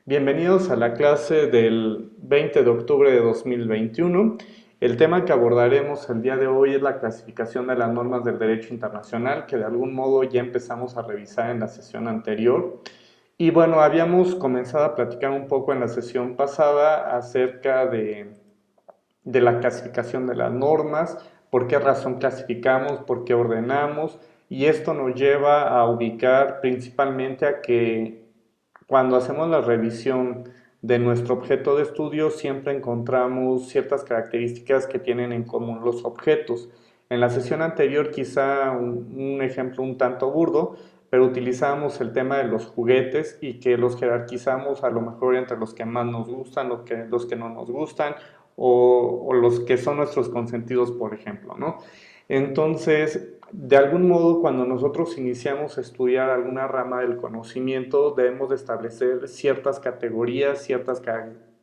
Bienvenidos a la clase del 20 de octubre de 2021. El tema que abordaremos el día de hoy es la clasificación de las normas del derecho internacional, que de algún modo ya empezamos a revisar en la sesión anterior. Y bueno, habíamos comenzado a platicar un poco en la sesión pasada acerca de la clasificación de las normas, por qué razón clasificamos, por qué ordenamos, y esto nos lleva a ubicar principalmente a que cuando hacemos la revisión de nuestro objeto de estudio siempre encontramos ciertas características que tienen en común los objetos. En la sesión anterior quizá un ejemplo un tanto burdo, pero utilizamos el tema de los juguetes y que los jerarquizamos a lo mejor entre los que más nos gustan, los que no nos gustan o los que son nuestros consentidos, por ejemplo, ¿no? Entonces, de algún modo, cuando nosotros iniciamos a estudiar alguna rama del conocimiento, debemos de establecer ciertas categorías, ciertas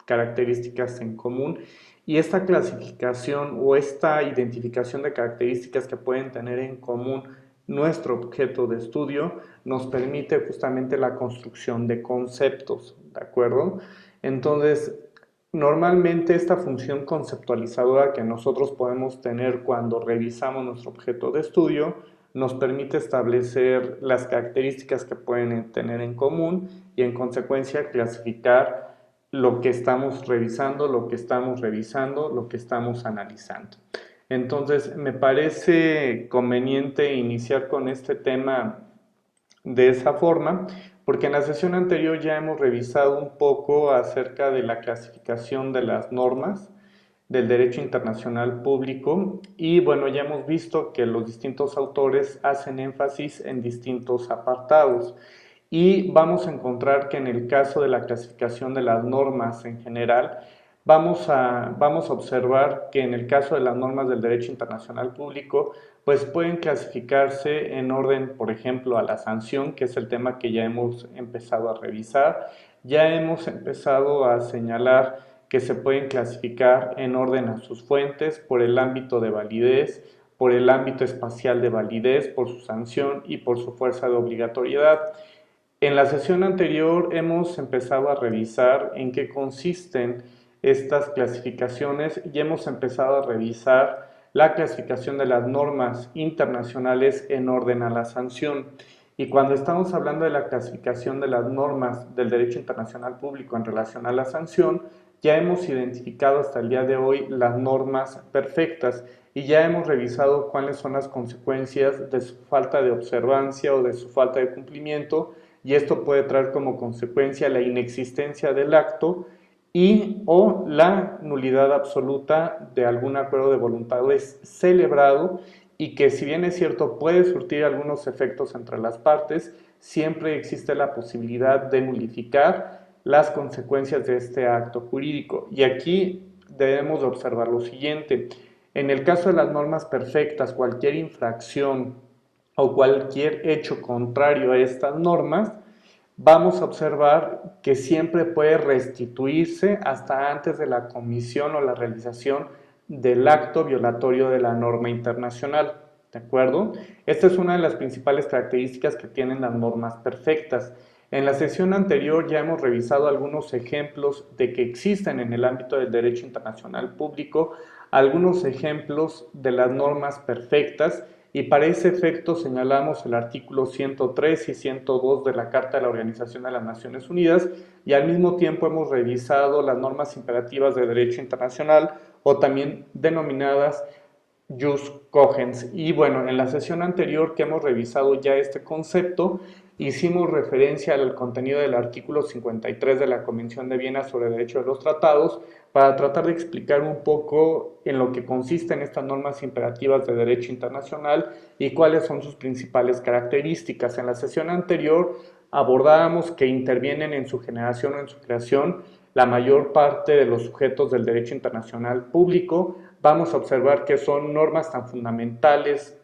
características en común, y esta clasificación o esta identificación de características que pueden tener en común nuestro objeto de estudio nos permite justamente la construcción de conceptos, ¿de acuerdo? Entonces, normalmente esta función conceptualizadora que nosotros podemos tener cuando revisamos nuestro objeto de estudio nos permite establecer las características que pueden tener en común y en consecuencia clasificar lo que estamos revisando, lo que estamos revisando, lo que estamos analizando. Entonces, me parece conveniente iniciar con este tema de esa forma, porque en la sesión anterior ya hemos revisado un poco acerca de la clasificación de las normas del derecho internacional público y bueno, ya hemos visto que los distintos autores hacen énfasis en distintos apartados y vamos a encontrar que en el caso de la clasificación de las normas en general, vamos a observar que en el caso de las normas del derecho internacional público, pues pueden clasificarse en orden, por ejemplo, a la sanción, que es el tema que ya hemos empezado a revisar. Ya hemos empezado a señalar que se pueden clasificar en orden a sus fuentes, por el ámbito de validez, por el ámbito espacial de validez, por su sanción y por su fuerza de obligatoriedad. En la sesión anterior hemos empezado a revisar en qué consisten estas clasificaciones y hemos empezado a revisar la clasificación de las normas internacionales en orden a la sanción. Y cuando estamos hablando de la clasificación de las normas del derecho internacional público en relación a la sanción, ya hemos identificado hasta el día de hoy las normas perfectas y ya hemos revisado cuáles son las consecuencias de su falta de observancia o de su falta de cumplimiento, y esto puede traer como consecuencia la inexistencia del acto y o la nulidad absoluta de algún acuerdo de voluntades celebrado, y que si bien es cierto puede surtir algunos efectos entre las partes, siempre existe la posibilidad de nulificar las consecuencias de este acto jurídico. Y aquí debemos observar lo siguiente: en el caso de las normas perfectas, cualquier infracción o cualquier hecho contrario a estas normas, vamos a observar que siempre puede restituirse hasta antes de la comisión o la realización del acto violatorio de la norma internacional. ¿De acuerdo? Esta es una de las principales características que tienen las normas perfectas. En la sesión anterior ya hemos revisado algunos ejemplos de que existen en el ámbito del derecho internacional público, algunos ejemplos de las normas perfectas, y para ese efecto señalamos el artículo 103 y 102 de la Carta de la Organización de las Naciones Unidas, y al mismo tiempo hemos revisado las normas imperativas de derecho internacional, o también denominadas Jus Cogens. Y bueno, en la sesión anterior que hemos revisado ya este concepto, hicimos referencia al contenido del artículo 53 de la Convención de Viena sobre Derecho de los Tratados, para tratar de explicar un poco en lo que consisten estas normas imperativas de derecho internacional y cuáles son sus principales características. En la sesión anterior abordábamos que intervienen en su generación o en su creación la mayor parte de los sujetos del derecho internacional público. Vamos a observar que son normas tan fundamentales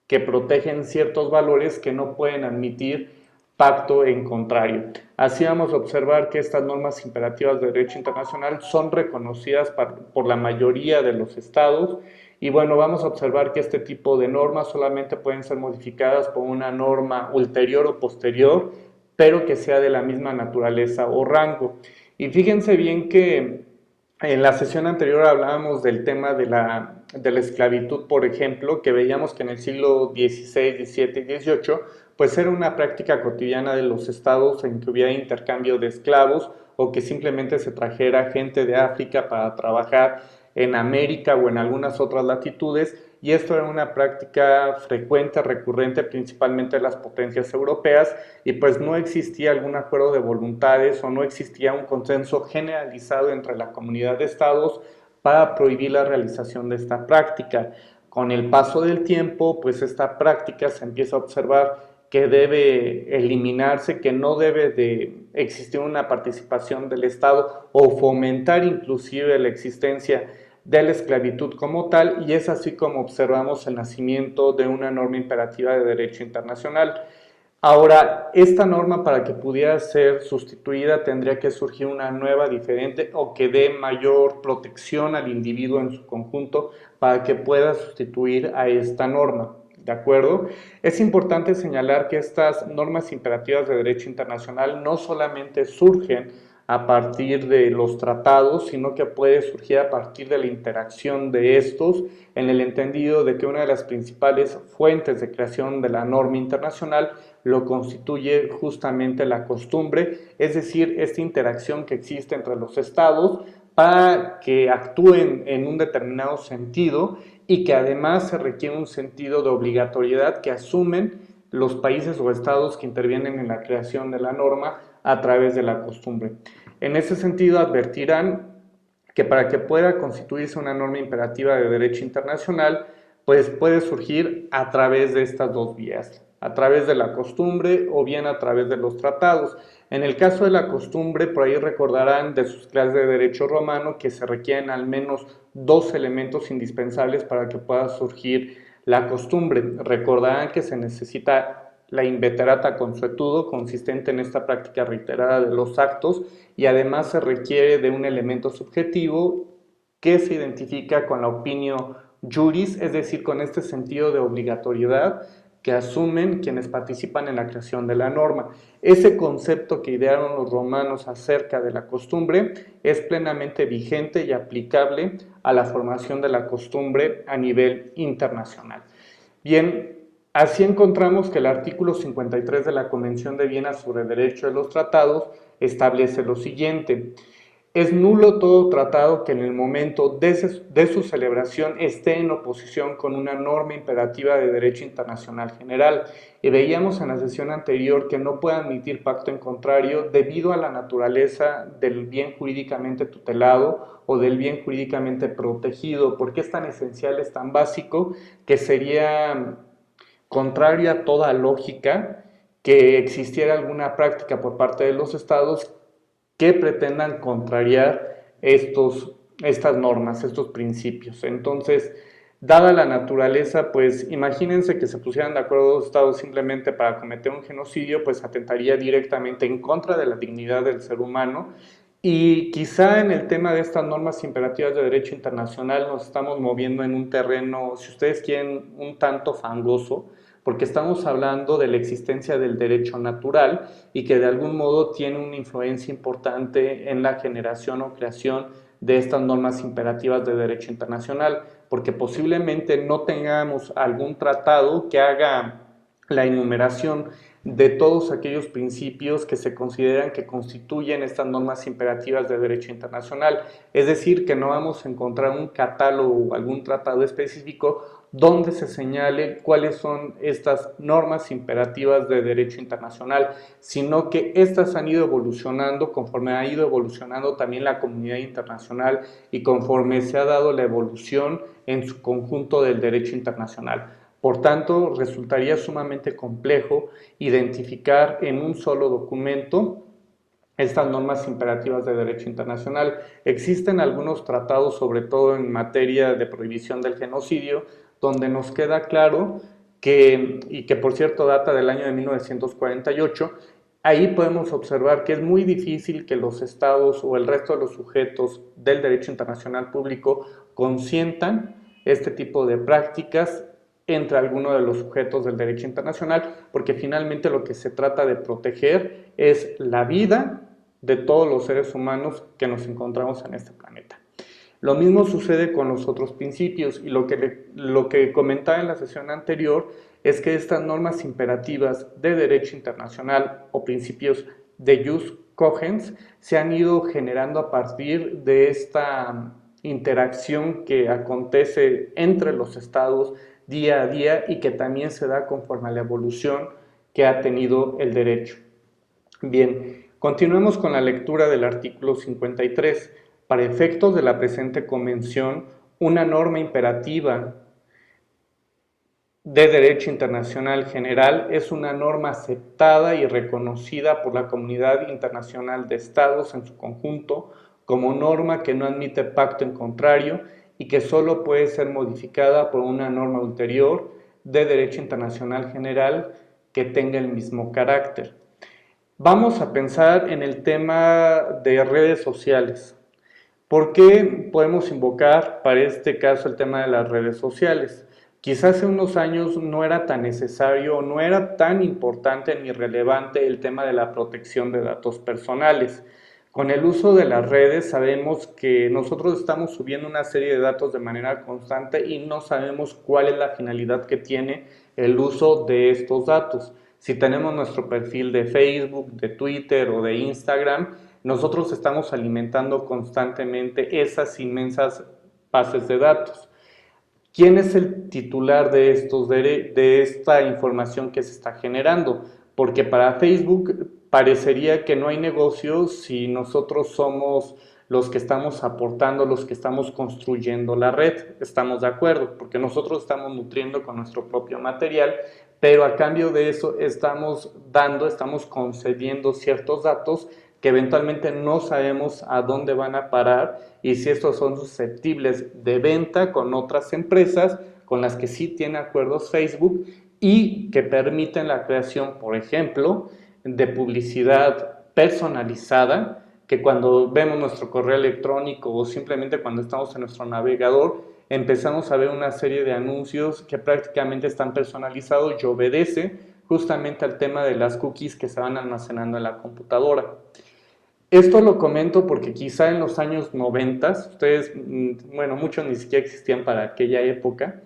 que protegen ciertos valores que no pueden admitir pacto en contrario. Así vamos a observar que estas normas imperativas de derecho internacional son reconocidas por la mayoría de los estados, y bueno, vamos a observar que este tipo de normas solamente pueden ser modificadas por una norma ulterior o posterior pero que sea de la misma naturaleza o rango. Y fíjense bien que en la sesión anterior hablábamos del tema de la esclavitud, por ejemplo, que veíamos que en el siglo XVI, XVII y XVIII, pues era una práctica cotidiana de los estados en que hubiera intercambio de esclavos o que simplemente se trajera gente de África para trabajar en América o en algunas otras latitudes, y esto era una práctica frecuente, recurrente, principalmente en las potencias europeas, y pues no existía algún acuerdo de voluntades o no existía un consenso generalizado entre la comunidad de estados para prohibir la realización de esta práctica. Con el paso del tiempo, pues esta práctica se empieza a observar que debe eliminarse, que no debe de existir una participación del Estado o fomentar inclusive la existencia de la esclavitud como tal, y es así como observamos el nacimiento de una norma imperativa de derecho internacional. Ahora, esta norma, para que pudiera ser sustituida, tendría que surgir una nueva diferente o que dé mayor protección al individuo en su conjunto para que pueda sustituir a esta norma. ¿De acuerdo? Es importante señalar que estas normas imperativas de derecho internacional no solamente surgen a partir de los tratados, sino que puede surgir a partir de la interacción de estos, en el entendido de que una de las principales fuentes de creación de la norma internacional lo constituye justamente la costumbre, es decir, esta interacción que existe entre los estados para que actúen en un determinado sentido y que además se requiere un sentido de obligatoriedad que asumen los países o estados que intervienen en la creación de la norma a través de la costumbre. En ese sentido, advertirán que para que pueda constituirse una norma imperativa de derecho internacional, pues puede surgir a través de estas dos vías, a través de la costumbre o bien a través de los tratados. En el caso de la costumbre, por ahí recordarán de sus clases de derecho romano que se requieren al menos dos elementos indispensables para que pueda surgir la costumbre. Recordarán que se necesita la inveterata consuetudo, consistente en esta práctica reiterada de los actos, y además se requiere de un elemento subjetivo que se identifica con la opinio juris, es decir, con este sentido de obligatoriedad que asumen quienes participan en la creación de la norma. Ese concepto que idearon los romanos acerca de la costumbre es plenamente vigente y aplicable a la formación de la costumbre a nivel internacional. Bien, así encontramos que el artículo 53 de la Convención de Viena sobre el Derecho de los Tratados establece lo siguiente: es nulo todo tratado que en el momento de su celebración esté en oposición con una norma imperativa de derecho internacional general. Y veíamos en la sesión anterior que no puede admitir pacto en contrario debido a la naturaleza del bien jurídicamente tutelado o del bien jurídicamente protegido, porque es tan esencial, es tan básico, que sería contrario a toda lógica que existiera alguna práctica por parte de los estados que pretendan contrariar estas normas, estos principios. Entonces, dada la naturaleza, pues imagínense que se pusieran de acuerdo dos estados simplemente para cometer un genocidio, pues atentaría directamente en contra de la dignidad del ser humano. Y quizá en el tema de estas normas imperativas de derecho internacional nos estamos moviendo en un terreno, si ustedes quieren, un tanto fangoso, porque estamos hablando de la existencia del derecho natural y que de algún modo tiene una influencia importante en la generación o creación de estas normas imperativas de derecho internacional, porque posiblemente no tengamos algún tratado que haga la enumeración de todos aquellos principios que se consideran que constituyen estas normas imperativas de derecho internacional. Es decir, que no vamos a encontrar un catálogo o algún tratado específico donde se señale cuáles son estas normas imperativas de derecho internacional, sino que estas han ido evolucionando conforme ha ido evolucionando también la comunidad internacional y conforme se ha dado la evolución en su conjunto del derecho internacional. Por tanto, resultaría sumamente complejo identificar en un solo documento estas normas imperativas de derecho internacional. Existen algunos tratados, sobre todo en materia de prohibición del genocidio, donde nos queda claro que, y que por cierto data del año de 1948, ahí podemos observar que es muy difícil que los estados o el resto de los sujetos del derecho internacional público consientan este tipo de prácticas entre alguno de los sujetos del derecho internacional, porque finalmente lo que se trata de proteger es la vida de todos los seres humanos que nos encontramos en este planeta. Lo mismo sucede con los otros principios, y lo que comentaba en la sesión anterior es que estas normas imperativas de derecho internacional o principios de jus cogens se han ido generando a partir de esta interacción que acontece entre los estados día a día y que también se da conforme a la evolución que ha tenido el derecho. Bien, continuemos con la lectura del artículo 53. Para efectos de la presente convención, una norma imperativa de derecho internacional general es una norma aceptada y reconocida por la comunidad internacional de estados en su conjunto como norma que no admite pacto en contrario y que solo puede ser modificada por una norma ulterior de derecho internacional general que tenga el mismo carácter. Vamos a pensar en el tema de redes sociales. ¿Por qué podemos invocar para este caso el tema de las redes sociales? Quizás hace unos años no era tan necesario, no era tan importante ni relevante el tema de la protección de datos personales. Con el uso de las redes sabemos que nosotros estamos subiendo una serie de datos de manera constante y no sabemos cuál es la finalidad que tiene el uso de estos datos. Si tenemos nuestro perfil de Facebook, de Twitter o de Instagram, nosotros estamos alimentando constantemente esas inmensas bases de datos. ¿Quién es el titular de esta información que se está generando? Porque para Facebook parecería que no hay negocio si nosotros somos los que estamos aportando, los que estamos construyendo la red. Estamos de acuerdo, porque nosotros estamos nutriendo con nuestro propio material, pero a cambio de eso estamos concediendo ciertos datos que eventualmente no sabemos a dónde van a parar y si estos son susceptibles de venta con otras empresas con las que sí tiene acuerdos Facebook y que permiten la creación, por ejemplo, de publicidad personalizada, que cuando vemos nuestro correo electrónico o simplemente cuando estamos en nuestro navegador, empezamos a ver una serie de anuncios que prácticamente están personalizados y obedece justamente al tema de las cookies que se van almacenando en la computadora. Esto lo comento porque quizá en los años 90, ustedes, bueno, muchos ni siquiera existían para aquella época,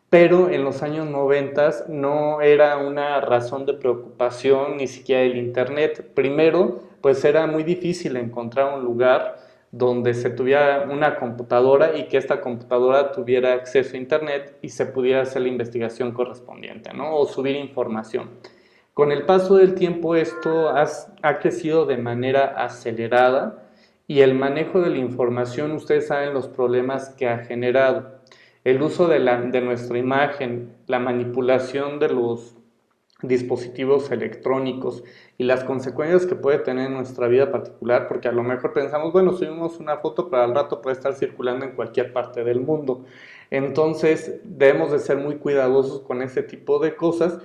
pero en los años 90 no era una razón de preocupación ni siquiera el internet. Primero, pues era muy difícil encontrar un lugar donde se tuviera una computadora y que esta computadora tuviera acceso a internet y se pudiera hacer la investigación correspondiente, ¿no? O subir información. Con el paso del tiempo esto ha crecido de manera acelerada y el manejo de la información, ustedes saben los problemas que ha generado. El uso de nuestra imagen, la manipulación de los dispositivos electrónicos y las consecuencias que puede tener en nuestra vida particular, porque a lo mejor pensamos, bueno, subimos una foto, pero al rato puede estar circulando en cualquier parte del mundo. Entonces debemos de ser muy cuidadosos con ese tipo de cosas.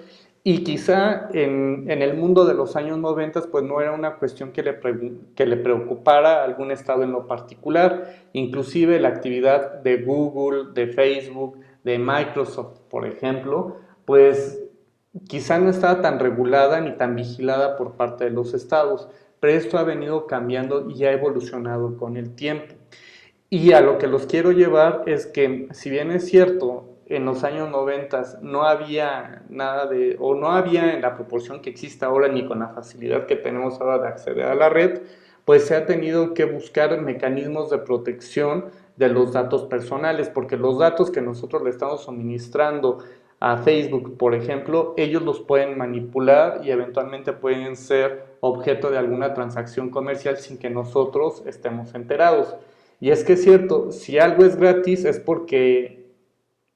Y quizá en el mundo de los años 90 pues no era una cuestión que le preocupara a algún estado en lo particular. Inclusive la actividad de Google, de Facebook, de Microsoft, por ejemplo, pues quizá no estaba tan regulada ni tan vigilada por parte de los estados, pero esto ha venido cambiando y ha evolucionado con el tiempo. Y a lo que los quiero llevar es que, si bien es cierto, en los años 90 no había nada o no había en la proporción que existe ahora ni con la facilidad que tenemos ahora de acceder a la red, pues se ha tenido que buscar mecanismos de protección de los datos personales, porque los datos que nosotros le estamos suministrando a Facebook, por ejemplo, ellos los pueden manipular y eventualmente pueden ser objeto de alguna transacción comercial sin que nosotros estemos enterados. Y es que es cierto, si algo es gratis es porque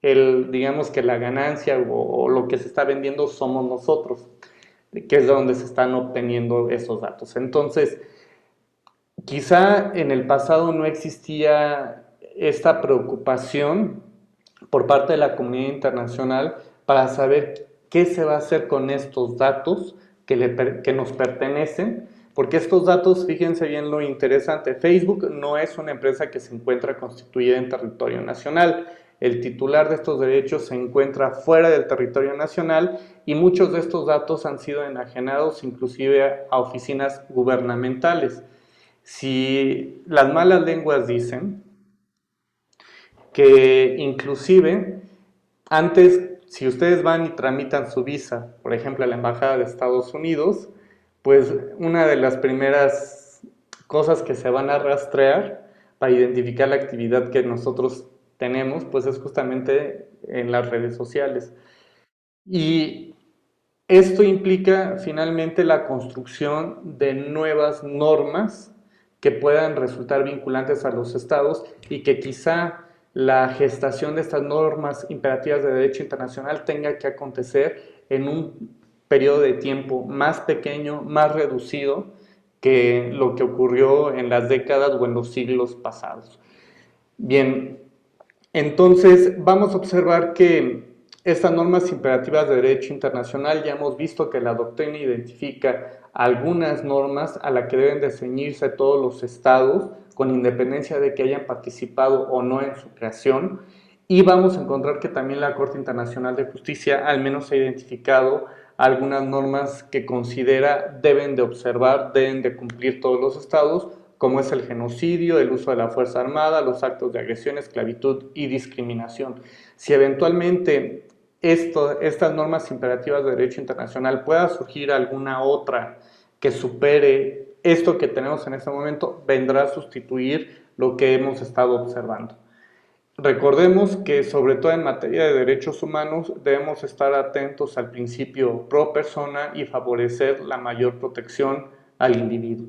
digamos que la ganancia o lo que se está vendiendo somos nosotros, que es de donde se están obteniendo esos datos. Entonces, quizá en el pasado no existía esta preocupación por parte de la comunidad internacional para saber qué se va a hacer con estos datos que nos pertenecen, porque estos datos, fíjense bien lo interesante, Facebook no es una empresa que se encuentra constituida en territorio nacional. el titular de estos derechos se encuentra fuera del territorio nacional y muchos de estos datos han sido enajenados inclusive a oficinas gubernamentales. Si las malas lenguas dicen que inclusive antes, si ustedes van y tramitan su visa, por ejemplo, a la Embajada de Estados Unidos, pues una de las primeras cosas que se van a rastrear para identificar la actividad que nosotros tenemos, pues es justamente en las redes sociales. Y esto implica finalmente la construcción de nuevas normas que puedan resultar vinculantes a los estados y que quizá la gestación de estas normas imperativas de derecho internacional tenga que acontecer en un periodo de tiempo más pequeño, más reducido que lo que ocurrió en las décadas o en los siglos pasados. Bien, entonces vamos a observar que estas normas imperativas de derecho internacional ya hemos visto que la doctrina identifica algunas normas a las que deben de ceñirse todos los estados con independencia de que hayan participado o no en su creación, y vamos a encontrar que también la Corte Internacional de Justicia al menos ha identificado algunas normas que considera deben de observar, deben de cumplir todos los estados, como es el genocidio, el uso de la fuerza armada, los actos de agresión, esclavitud y discriminación. Si eventualmente estas normas imperativas de derecho internacional pueda surgir alguna otra que supere esto que tenemos en este momento, vendrá a sustituir lo que hemos estado observando. Recordemos que sobre todo en materia de derechos humanos debemos estar atentos al principio pro persona y favorecer la mayor protección al individuo.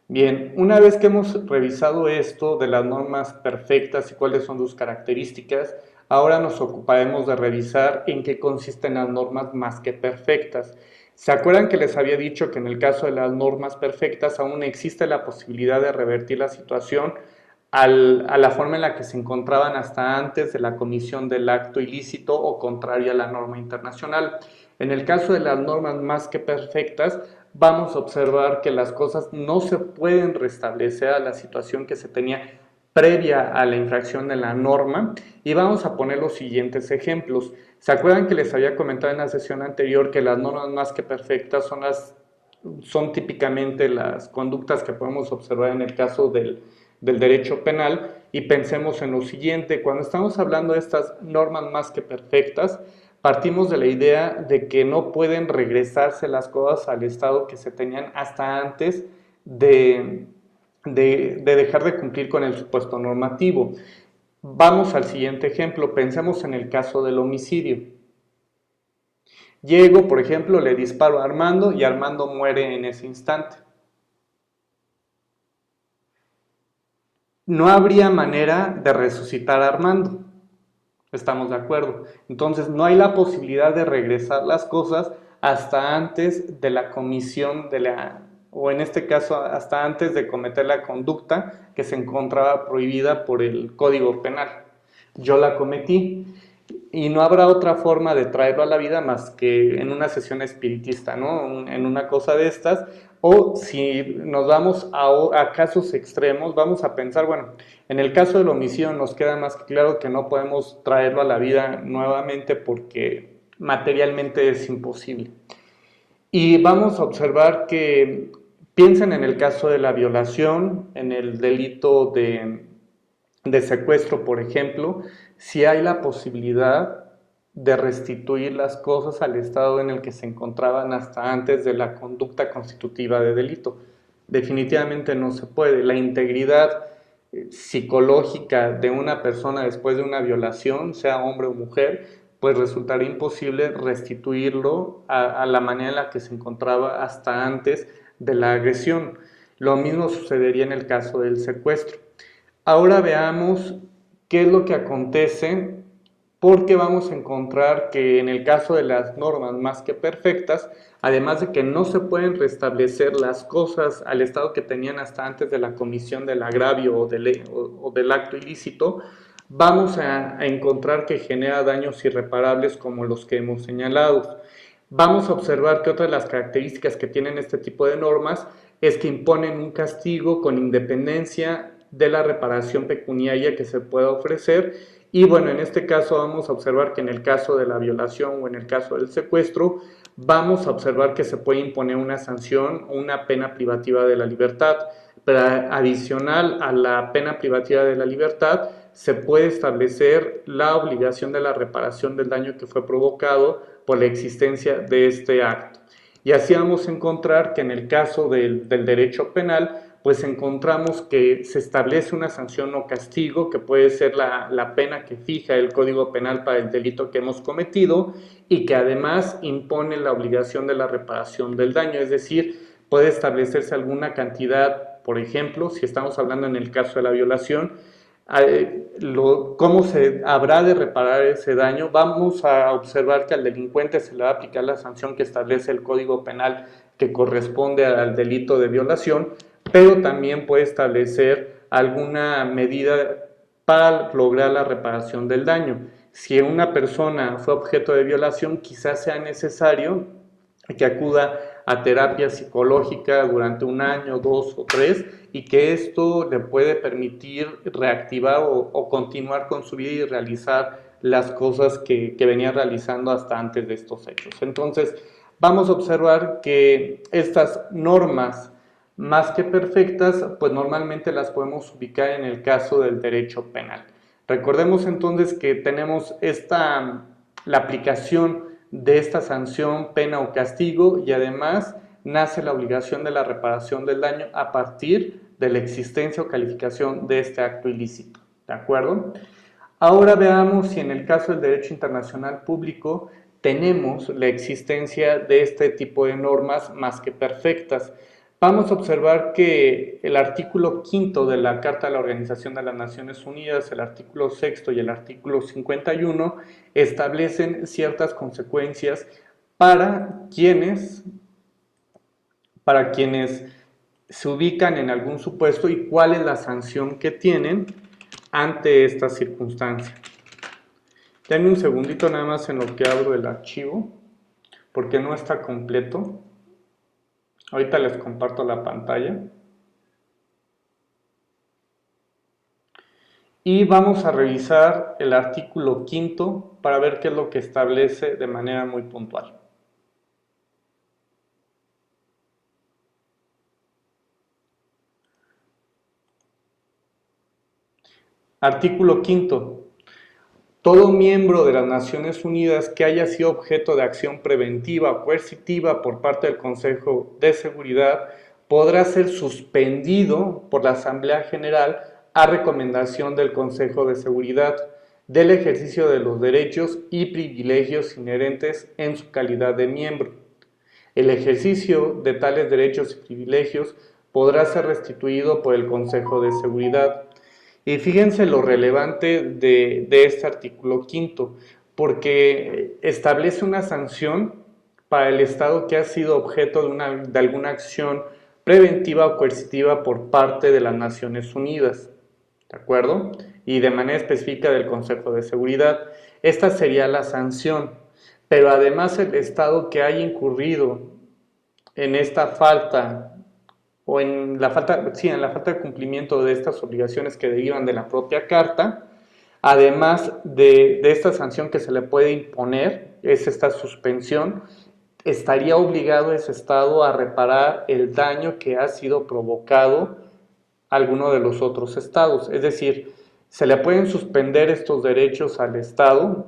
Bien, una vez que hemos revisado esto de las normas perfectas y cuáles son sus características, ahora nos ocuparemos de revisar en qué consisten las normas más que perfectas. ¿Se acuerdan que les había dicho que en el caso de las normas perfectas aún existe la posibilidad de revertir la situación a la forma en la que se encontraban hasta antes de la comisión del acto ilícito o contraria a la norma internacional? En el caso de las normas más que perfectas, vamos a observar que las cosas no se pueden restablecer a la situación que se tenía previa a la infracción de la norma, y vamos a poner los siguientes ejemplos. ¿Se acuerdan que les había comentado en la sesión anterior que las normas más que perfectas son típicamente las conductas que podemos observar en el caso del derecho penal? Y pensemos en lo siguiente: cuando estamos hablando de estas normas más que perfectas, partimos de la idea de que no pueden regresarse las cosas al estado que se tenían hasta antes de dejar de cumplir con el supuesto normativo. Vamos al siguiente ejemplo, pensemos en el caso del homicidio. Llego, por ejemplo, le disparo a Armando y Armando muere en ese instante. No habría manera de resucitar a Armando. Estamos de acuerdo. Entonces no hay la posibilidad de regresar las cosas hasta antes de la comisión o en este caso hasta antes de cometer la conducta que se encontraba prohibida por el Código Penal. Yo la cometí y no habrá otra forma de traerlo a la vida más que en una sesión espiritista, ¿no? En una cosa de estas. O si nos vamos a casos extremos, vamos a pensar, bueno, en el caso del homicidio nos queda más claro que no podemos traerlo a la vida nuevamente porque materialmente es imposible. Y vamos a observar que piensen en el caso de la violación, en el delito de secuestro, por ejemplo, si hay la posibilidad de restituir las cosas al estado en el que se encontraban hasta antes de la conducta constitutiva de delito. Definitivamente no se puede. La integridad psicológica de una persona después de una violación, sea hombre o mujer, pues resultaría imposible restituirlo a la manera en la que se encontraba hasta antes de la agresión. Lo mismo sucedería en el caso del secuestro. Ahora veamos qué es lo que acontece, porque vamos a encontrar que en el caso de las normas más que perfectas, además de que no se pueden restablecer las cosas al estado que tenían hasta antes de la comisión del agravio o del acto ilícito, vamos a encontrar que genera daños irreparables como los que hemos señalado. Vamos a observar que otra de las características que tienen este tipo de normas es que imponen un castigo con independencia de la reparación pecuniaria que se pueda ofrecer, Y bueno, en este caso vamos a observar que en el caso de la violación o en el caso del secuestro, vamos a observar que se puede imponer una sanción o una pena privativa de la libertad. Pero adicional a la pena privativa de la libertad, se puede establecer la obligación de la reparación del daño que fue provocado por la existencia de este acto. Y así vamos a encontrar que en el caso del derecho penal, pues encontramos que se establece una sanción o castigo, que puede ser la pena que fija el Código Penal para el delito que hemos cometido, y que además impone la obligación de la reparación del daño, es decir, puede establecerse alguna cantidad, por ejemplo, si estamos hablando en el caso de la violación, cómo se habrá de reparar ese daño. Vamos a observar que al delincuente se le va a aplicar la sanción que establece el Código Penal que corresponde al delito de violación, pero también puede establecer alguna medida para lograr la reparación del daño. Si una persona fue objeto de violación, quizás sea necesario que acuda a terapia psicológica durante 1 año, 2 o 3, y que esto le puede permitir reactivar o continuar con su vida y realizar las cosas que venía realizando hasta antes de estos hechos. Entonces, vamos a observar que estas normas, más que perfectas, pues normalmente las podemos ubicar en el caso del derecho penal. Recordemos entonces que tenemos la aplicación de esta sanción, pena o castigo, y además nace la obligación de la reparación del daño a partir de la existencia o calificación de este acto ilícito. ¿De acuerdo? Ahora veamos si en el caso del derecho internacional público tenemos la existencia de este tipo de normas más que perfectas. Vamos a observar que el artículo 5 de la Carta de la Organización de las Naciones Unidas, el artículo 6 y el artículo 51 establecen ciertas consecuencias para quienes se ubican en algún supuesto y cuál es la sanción que tienen ante esta circunstancia. Denme un segundito nada más en lo que abro el archivo, porque no está completo. Ahorita les comparto la pantalla. Y vamos a revisar el artículo 5 para ver qué es lo que establece de manera muy puntual. Artículo 5. Todo miembro de las Naciones Unidas que haya sido objeto de acción preventiva o coercitiva por parte del Consejo de Seguridad podrá ser suspendido por la Asamblea General a recomendación del Consejo de Seguridad del ejercicio de los derechos y privilegios inherentes en su calidad de miembro. El ejercicio de tales derechos y privilegios podrá ser restituido por el Consejo de Seguridad. Y fíjense lo relevante de este artículo 5, porque establece una sanción para el Estado que ha sido objeto de alguna acción preventiva o coercitiva por parte de las Naciones Unidas, ¿de acuerdo? Y de manera específica del Consejo de Seguridad. Esta sería la sanción, pero además el Estado que haya incurrido en esta falta o en la falta de cumplimiento de estas obligaciones que derivan de la propia carta, además de esta sanción que se le puede imponer, es esta suspensión, estaría obligado ese Estado a reparar el daño que ha sido provocado a alguno de los otros estados. Es decir, se le pueden suspender estos derechos al Estado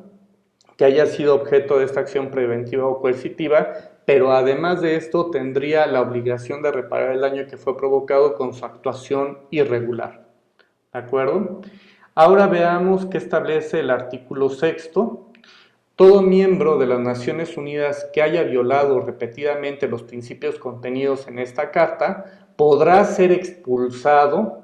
que haya sido objeto de esta acción preventiva o coercitiva, pero además de esto tendría la obligación de reparar el daño que fue provocado con su actuación irregular. ¿De acuerdo? Ahora veamos qué establece el artículo 6. Todo miembro de las Naciones Unidas que haya violado repetidamente los principios contenidos en esta carta podrá ser expulsado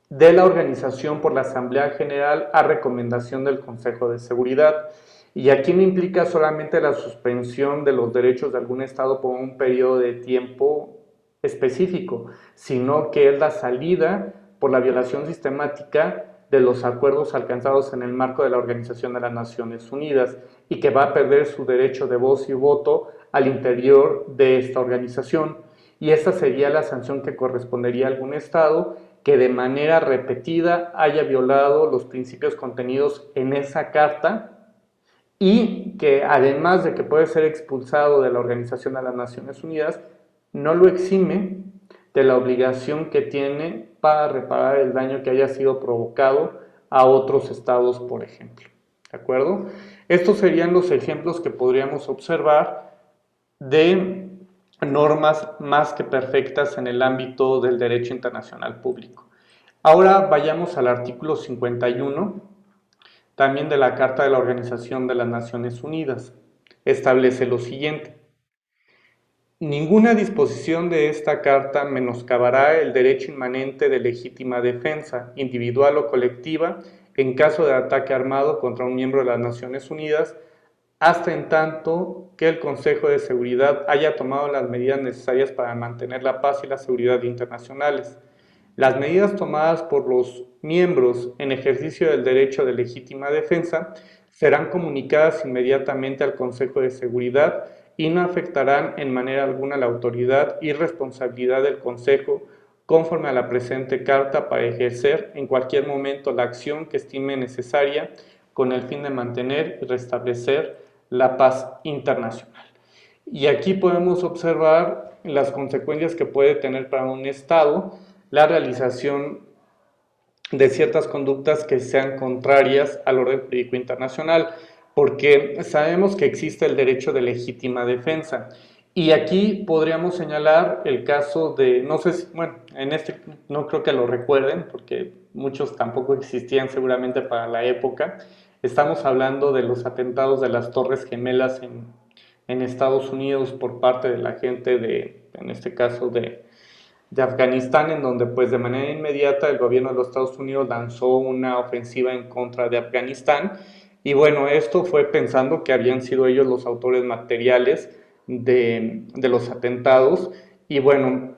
de la organización por la Asamblea General a recomendación del Consejo de Seguridad. Y aquí no implica solamente la suspensión de los derechos de algún Estado por un periodo de tiempo específico, sino que es la salida por la violación sistemática de los acuerdos alcanzados en el marco de la Organización de las Naciones Unidas y que va a perder su derecho de voz y voto al interior de esta organización. y esta sería la sanción que correspondería a algún Estado que de manera repetida haya violado los principios contenidos en esa carta y que además de que puede ser expulsado de la Organización de las Naciones Unidas, no lo exime de la obligación que tiene para reparar el daño que haya sido provocado a otros estados, por ejemplo. ¿De acuerdo? Estos serían los ejemplos que podríamos observar de normas más que perfectas en el ámbito del derecho internacional público. Ahora vayamos al artículo 51, también de la Carta de la Organización de las Naciones Unidas. Establece lo siguiente: ninguna disposición de esta Carta menoscabará el derecho inmanente de legítima defensa, individual o colectiva, en caso de ataque armado contra un miembro de las Naciones Unidas, hasta en tanto que el Consejo de Seguridad haya tomado las medidas necesarias para mantener la paz y la seguridad internacionales. Las medidas tomadas por los miembros en ejercicio del derecho de legítima defensa serán comunicadas inmediatamente al Consejo de Seguridad y no afectarán en manera alguna la autoridad y responsabilidad del Consejo conforme a la presente carta para ejercer en cualquier momento la acción que estime necesaria con el fin de mantener y restablecer la paz internacional. Y aquí podemos observar las consecuencias que puede tener para un Estado la realización de ciertas conductas que sean contrarias al orden jurídico internacional, porque sabemos que existe el derecho de legítima defensa. Y aquí podríamos señalar el caso de, no sé si, bueno, en este no creo que lo recuerden, porque muchos tampoco existían seguramente para la época. Estamos hablando de los atentados de las Torres Gemelas en Estados Unidos por parte de la gente de, en este caso, de Afganistán, en donde pues de manera inmediata el gobierno de los Estados Unidos lanzó una ofensiva en contra de Afganistán, y bueno, esto fue pensando que habían sido ellos los autores materiales de los atentados, y bueno,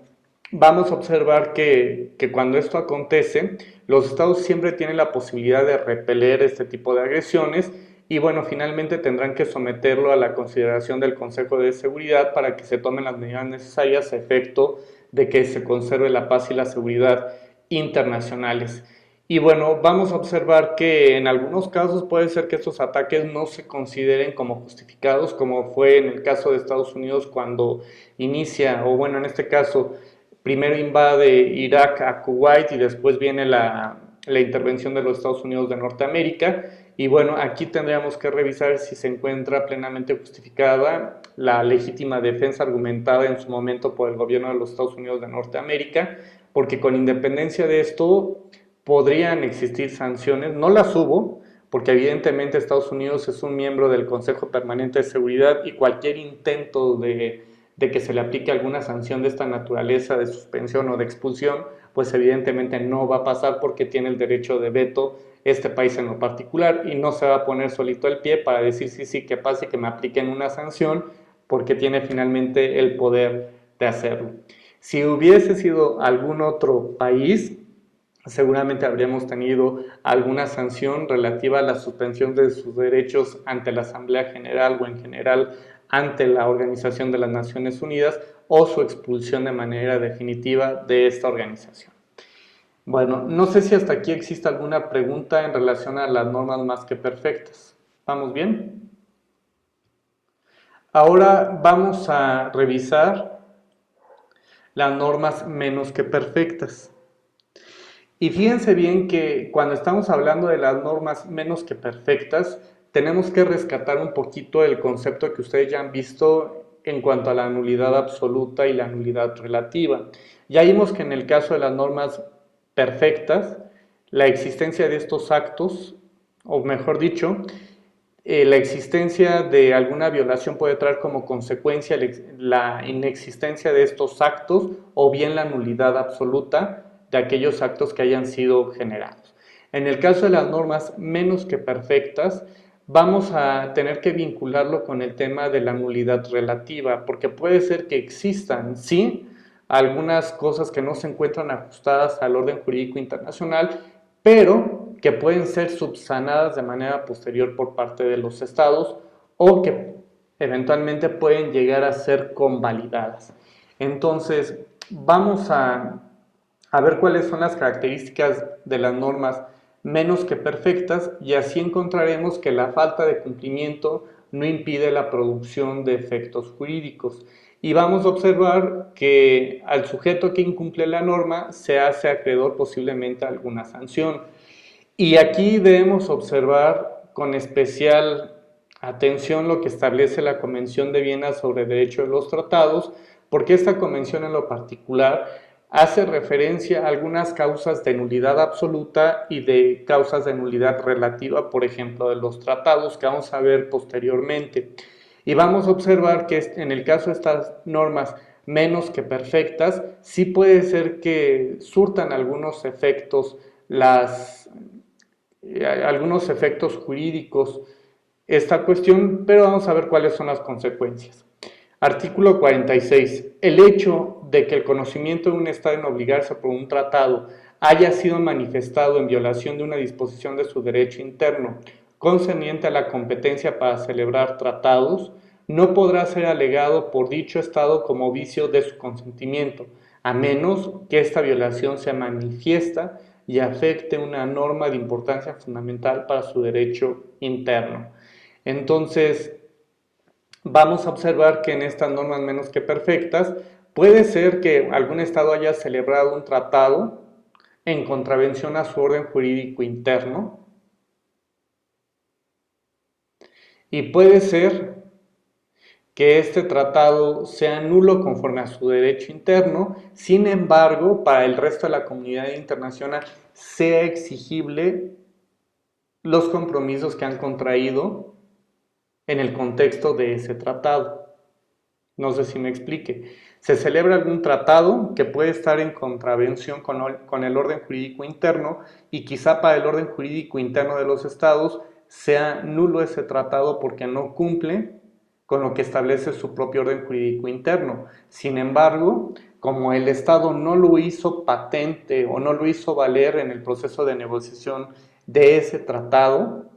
vamos a observar que cuando esto acontece, los estados siempre tienen la posibilidad de repeler este tipo de agresiones, y bueno, finalmente tendrán que someterlo a la consideración del Consejo de Seguridad para que se tomen las medidas necesarias a efecto de que se conserve la paz y la seguridad internacionales. Y bueno, vamos a observar que en algunos casos puede ser que estos ataques no se consideren como justificados, como fue en el caso de Estados Unidos cuando inicia, o bueno, en este caso, primero invade Irak a Kuwait y después viene la intervención de los Estados Unidos de Norteamérica. Y bueno, aquí tendríamos que revisar si se encuentra plenamente justificada la legítima defensa argumentada en su momento por el gobierno de los Estados Unidos de Norteamérica, porque con independencia de esto podrían existir sanciones, no las hubo, porque evidentemente Estados Unidos es un miembro del Consejo Permanente de Seguridad y cualquier intento de que se le aplique alguna sanción de esta naturaleza, de suspensión o de expulsión, pues evidentemente no va a pasar porque tiene el derecho de veto este país en lo particular y no se va a poner solito el pie para decir sí, sí, que pase, que me apliquen una sanción, porque tiene finalmente el poder de hacerlo. Si hubiese sido algún otro país, seguramente habríamos tenido alguna sanción relativa a la suspensión de sus derechos ante la Asamblea General o en general ante la Organización de las Naciones Unidas o su expulsión de manera definitiva de esta organización. Bueno, no sé si hasta aquí existe alguna pregunta en relación a las normas más que perfectas. ¿Vamos bien? Ahora vamos a revisar las normas menos que perfectas. Y fíjense bien que cuando estamos hablando de las normas menos que perfectas, tenemos que rescatar un poquito el concepto que ustedes ya han visto en cuanto a la nulidad absoluta y la nulidad relativa. Ya vimos que en el caso de las normas perfectas, la existencia de estos actos, o mejor dicho, la existencia de alguna violación puede traer como consecuencia la inexistencia de estos actos o bien la nulidad absoluta de aquellos actos que hayan sido generados. En el caso de las normas menos que perfectas, vamos a tener que vincularlo con el tema de la nulidad relativa, porque puede ser que existan, sí, algunas cosas que no se encuentran ajustadas al orden jurídico internacional, pero que pueden ser subsanadas de manera posterior por parte de los estados o que eventualmente pueden llegar a ser convalidadas. Entonces, vamos a ver cuáles son las características de las normas menos que perfectas y así encontraremos que la falta de cumplimiento no impide la producción de efectos jurídicos. Y vamos a observar que al sujeto que incumple la norma se hace acreedor posiblemente a alguna sanción. Y aquí debemos observar con especial atención lo que establece la Convención de Viena sobre Derecho de los Tratados, porque esta convención en lo particular hace referencia a algunas causas de nulidad absoluta y de causas de nulidad relativa, por ejemplo, de los tratados que vamos a ver posteriormente. Y vamos a observar que en el caso de estas normas menos que perfectas, sí puede ser que surtan algunos efectos jurídicos esta cuestión, pero vamos a ver cuáles son las consecuencias. Artículo 46. El hecho de que el conocimiento de un Estado en obligarse por un tratado haya sido manifestado en violación de una disposición de su derecho interno concerniente a la competencia para celebrar tratados, no podrá ser alegado por dicho Estado como vicio de su consentimiento, a menos que esta violación sea manifiesta y afecte una norma de importancia fundamental para su derecho interno. Entonces, vamos a observar que en estas normas menos que perfectas, puede ser que algún Estado haya celebrado un tratado en contravención a su orden jurídico interno y puede ser que este tratado sea nulo conforme a su derecho interno, sin embargo, para el resto de la comunidad internacional sea exigible los compromisos que han contraído en el contexto de ese tratado. No sé si me explique. Se celebra algún tratado que puede estar en contravención con el orden jurídico interno y quizá para el orden jurídico interno de los estados sea nulo ese tratado porque no cumple con lo que establece su propio orden jurídico interno. Sin embargo, como el Estado no lo hizo patente o no lo hizo valer en el proceso de negociación de ese tratado,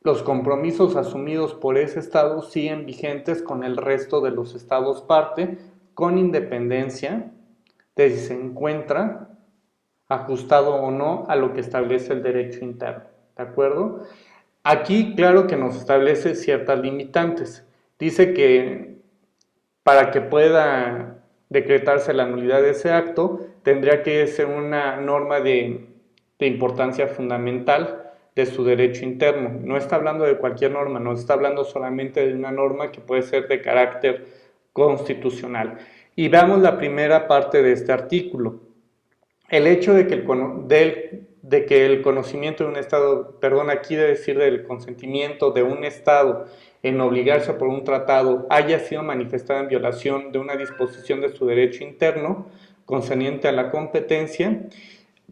los compromisos asumidos por ese Estado siguen vigentes con el resto de los Estados parte, con independencia de si se encuentra ajustado o no a lo que establece el derecho interno. ¿De acuerdo? Aquí, claro que nos establece ciertas limitantes. Dice que para que pueda decretarse la nulidad de ese acto, tendría que ser una norma de importancia fundamental de su derecho interno. No está hablando de cualquier norma, no está hablando solamente de una norma que puede ser de carácter constitucional. Y veamos la primera parte de este artículo. El hecho de que el conocimiento de un Estado, perdón, aquí de decir del consentimiento de un Estado en obligarse por un tratado haya sido manifestada en violación de una disposición de su derecho interno concerniente a la competencia,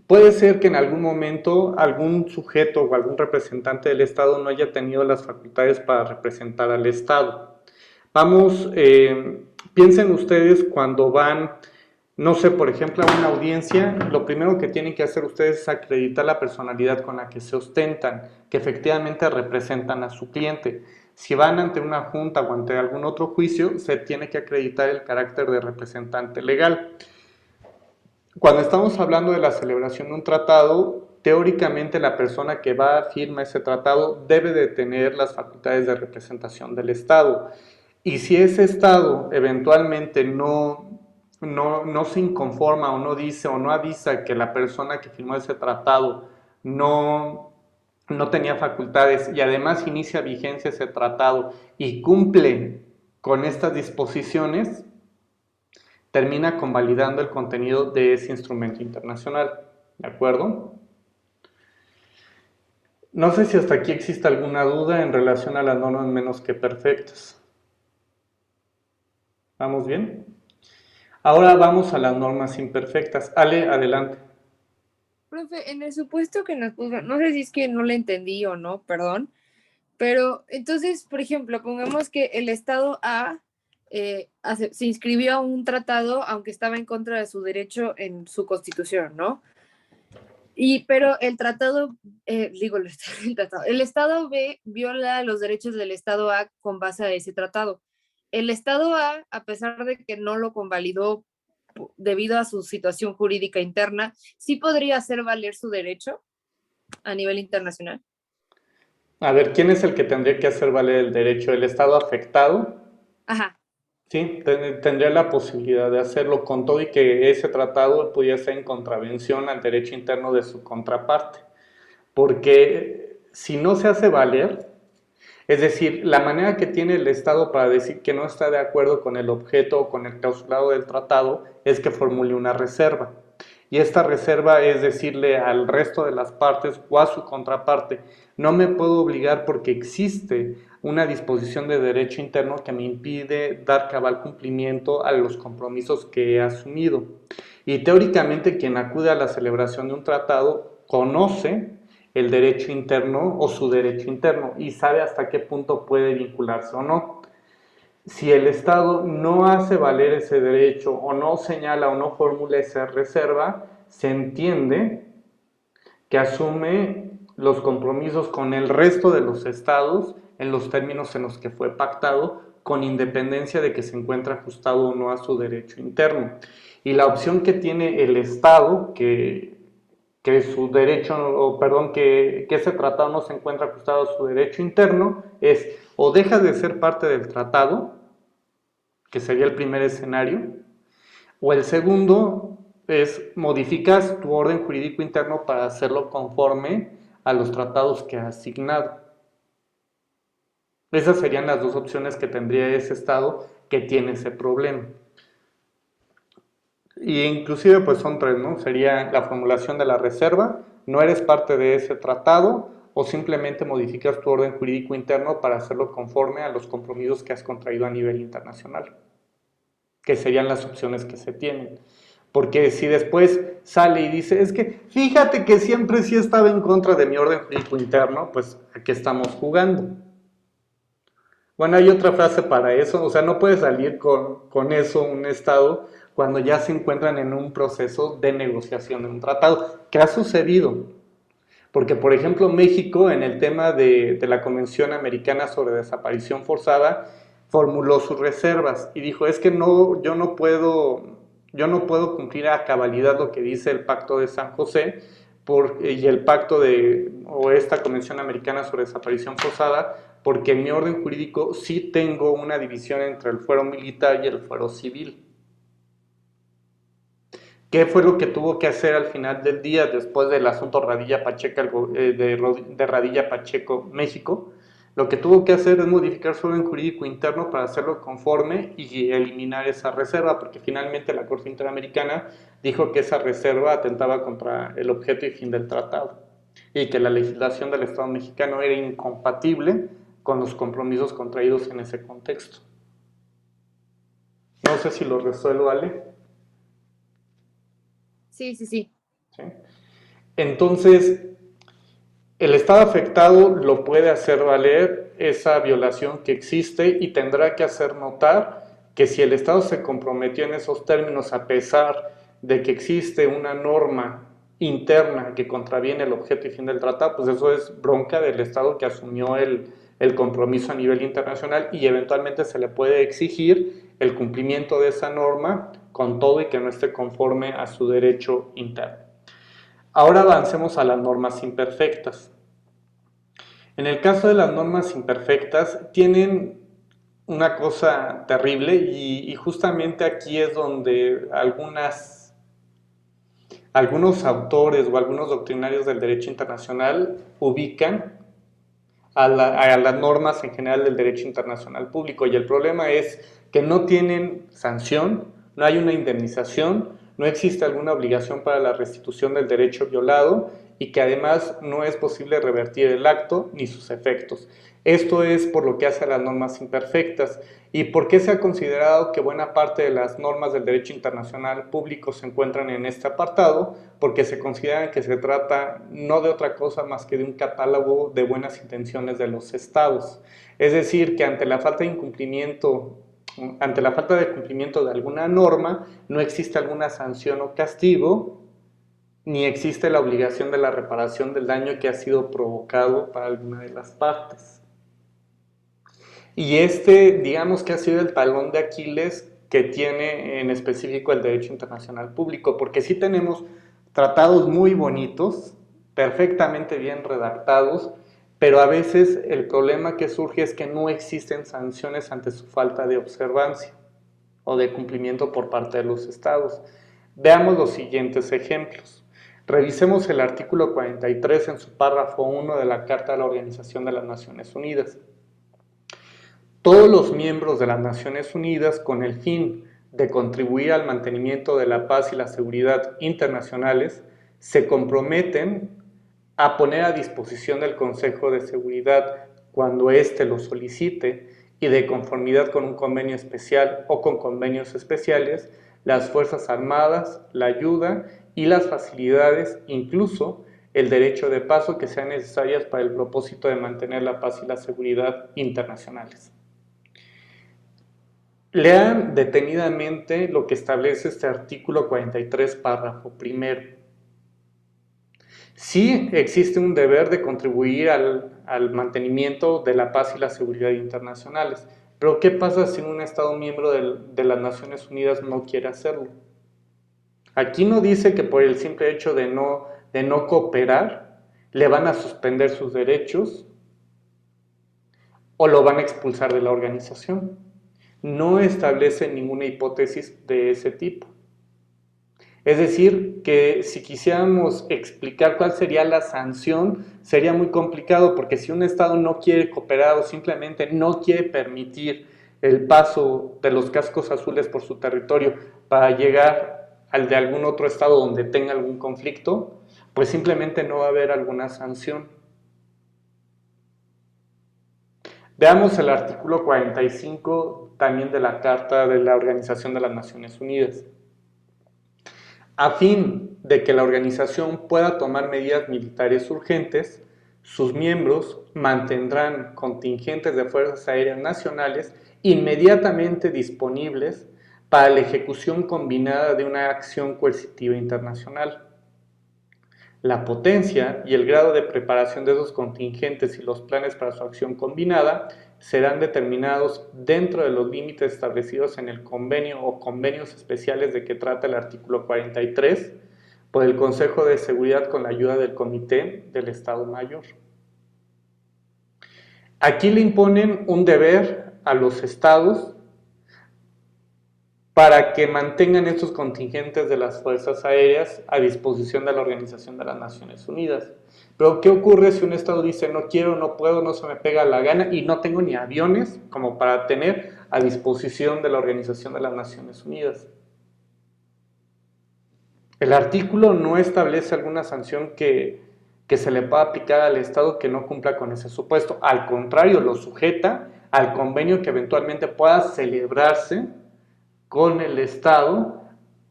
puede ser que en algún momento algún sujeto o algún representante del Estado no haya tenido las facultades para representar al Estado. Vamos, piensen ustedes cuando van, no sé, por ejemplo, a una audiencia, lo primero que tienen que hacer ustedes es acreditar la personalidad con la que se ostentan, que efectivamente representan a su cliente. Si van ante una junta o ante algún otro juicio, se tiene que acreditar el carácter de representante legal. Cuando estamos hablando de la celebración de un tratado, teóricamente la persona que va a firmar ese tratado debe de tener las facultades de representación del Estado. Y si ese Estado eventualmente no se inconforma o no dice o no avisa que la persona que firmó ese tratado no tenía facultades y además inicia vigencia ese tratado y cumple con estas disposiciones, termina convalidando el contenido de ese instrumento internacional. ¿De acuerdo? No sé si hasta aquí existe alguna duda en relación a las normas menos que perfectas. ¿Vamos bien? Ahora vamos a las normas imperfectas. Ale, adelante. Profe, en el supuesto que nos puso, no sé si es que no le entendí o no, perdón, pero entonces, por ejemplo, pongamos que el Estado A se inscribió a un tratado aunque estaba en contra de su derecho en su constitución, ¿no? Pero el tratado, el Estado B viola los derechos del Estado A con base a ese tratado. El Estado A, a pesar de que no lo convalidó debido a su situación jurídica interna, sí podría hacer valer su derecho a nivel internacional. A ver, ¿quién es el que tendría que hacer valer el derecho? ¿El Estado afectado? Ajá. Sí, tendría la posibilidad de hacerlo con todo y que ese tratado pudiera ser en contravención al derecho interno de su contraparte. Porque si no se hace valer, es decir, la manera que tiene el Estado para decir que no está de acuerdo con el objeto o con el clausulado del tratado es que formule una reserva. Y esta reserva es decirle al resto de las partes o a su contraparte, no me puedo obligar porque existe una disposición de derecho interno que me impide dar cabal cumplimiento a los compromisos que he asumido. Y teóricamente quien acude a la celebración de un tratado conoce el derecho interno o su derecho interno y sabe hasta qué punto puede vincularse o no. Si el Estado no hace valer ese derecho o no señala o no formula esa reserva, se entiende que asume los compromisos con el resto de los estados en los términos en los que fue pactado, con independencia de que se encuentre ajustado o no a su derecho interno. Y la opción que tiene el Estado, que su derecho, o perdón, que ese tratado no se encuentra ajustado a su derecho interno, es o deja de ser parte del tratado, que sería el primer escenario, o el segundo es modificas tu orden jurídico interno para hacerlo conforme a los tratados que has asignado. Esas serían las dos opciones que tendría ese Estado que tiene ese problema. Y inclusive pues son tres, ¿no? Sería la formulación de la reserva, no eres parte de ese tratado o simplemente modificas tu orden jurídico interno para hacerlo conforme a los compromisos que has contraído a nivel internacional, que serían las opciones que se tienen. Porque si después sale y dice, es que fíjate que siempre sí estaba en contra de mi orden jurídico interno, pues ¿a qué estamos jugando? Bueno, hay otra frase para eso, o sea, no puede salir con eso un Estado cuando ya se encuentran en un proceso de negociación de un tratado. ¿Qué ha sucedido? Porque, por ejemplo, México, en el tema de la Convención Americana sobre Desaparición Forzada, formuló sus reservas y dijo, es que no, yo no puedo cumplir a cabalidad lo que dice el Pacto de San José y el pacto o esta Convención Americana sobre Desaparición Forzada, porque en mi orden jurídico sí tengo una división entre el fuero militar y el fuero civil. ¿Qué fue lo que tuvo que hacer al final del día después del asunto Radilla Pacheco, de Radilla Pacheco, México? Lo que tuvo que hacer es modificar su orden jurídico interno para hacerlo conforme y eliminar esa reserva, porque finalmente la Corte Interamericana dijo que esa reserva atentaba contra el objeto y fin del tratado y que la legislación del Estado mexicano era incompatible con los compromisos contraídos en ese contexto. No sé si lo resuelvo, Ale. Sí, sí, sí. ¿Sí? Entonces, el Estado afectado lo puede hacer valer esa violación que existe y tendrá que hacer notar que si el Estado se comprometió en esos términos a pesar de que existe una norma interna que contraviene el objeto y fin del tratado, pues eso es bronca del Estado que asumió el compromiso a nivel internacional y eventualmente se le puede exigir el cumplimiento de esa norma con todo y que no esté conforme a su derecho interno. Ahora avancemos a las normas imperfectas. En el caso de las normas imperfectas, tienen una cosa terrible y justamente aquí es donde algunos autores o algunos doctrinarios del derecho internacional ubican a las normas en general del derecho internacional público. Y el problema es que no tienen sanción, no hay una indemnización, no existe alguna obligación para la restitución del derecho violado y que además no es posible revertir el acto ni sus efectos. Esto es por lo que hace a las normas imperfectas. ¿Y por qué se ha considerado que buena parte de las normas del derecho internacional público se encuentran en este apartado? Porque se considera que se trata no de otra cosa más que de un catálogo de buenas intenciones de los estados. Es decir, que ante la falta de cumplimiento de alguna norma, no existe alguna sanción o castigo, ni existe la obligación de la reparación del daño que ha sido provocado para alguna de las partes. Y digamos que ha sido el talón de Aquiles que tiene en específico el derecho internacional público, porque sí tenemos tratados muy bonitos, perfectamente bien redactados, pero a veces el problema que surge es que no existen sanciones ante su falta de observancia o de cumplimiento por parte de los estados. Veamos los siguientes ejemplos. Revisemos el artículo 43 en su párrafo 1 de la Carta de la Organización de las Naciones Unidas. Todos los miembros de las Naciones Unidas, con el fin de contribuir al mantenimiento de la paz y la seguridad internacionales, se comprometen a poner a disposición del Consejo de Seguridad, cuando éste lo solicite y de conformidad con un convenio especial o con convenios especiales, las Fuerzas Armadas, la ayuda y las facilidades, incluso el derecho de paso que sean necesarias para el propósito de mantener la paz y la seguridad internacionales. Lean detenidamente lo que establece este artículo 43, párrafo primero. Sí existe un deber de contribuir al mantenimiento de la paz y la seguridad internacionales, pero ¿qué pasa si un Estado miembro de las Naciones Unidas no quiere hacerlo? Aquí no dice que por el simple hecho de no cooperar le van a suspender sus derechos o lo van a expulsar de la organización. No establece ninguna hipótesis de ese tipo. Es decir, que si quisiéramos explicar cuál sería la sanción, sería muy complicado, porque si un Estado no quiere cooperar o simplemente no quiere permitir el paso de los cascos azules por su territorio para llegar al de algún otro Estado donde tenga algún conflicto, pues simplemente no va a haber alguna sanción. Veamos el artículo 45 también de la Carta de la Organización de las Naciones Unidas. A fin de que la organización pueda tomar medidas militares urgentes, sus miembros mantendrán contingentes de fuerzas aéreas nacionales inmediatamente disponibles para la ejecución combinada de una acción coercitiva internacional. La potencia y el grado de preparación de esos contingentes y los planes para su acción combinada serán determinados dentro de los límites establecidos en el convenio o convenios especiales de que trata el artículo 43 por el Consejo de Seguridad con la ayuda del Comité del Estado Mayor. Aquí le imponen un deber a los estados para que mantengan estos contingentes de las fuerzas aéreas a disposición de la Organización de las Naciones Unidas. Pero ¿qué ocurre si un estado dice no quiero, no puedo, no se me pega la gana y no tengo ni aviones como para tener a disposición de la Organización de las Naciones Unidas? El artículo no establece alguna sanción que se le pueda aplicar al estado que no cumpla con ese supuesto. Al contrario, lo sujeta al convenio que eventualmente pueda celebrarse con el Estado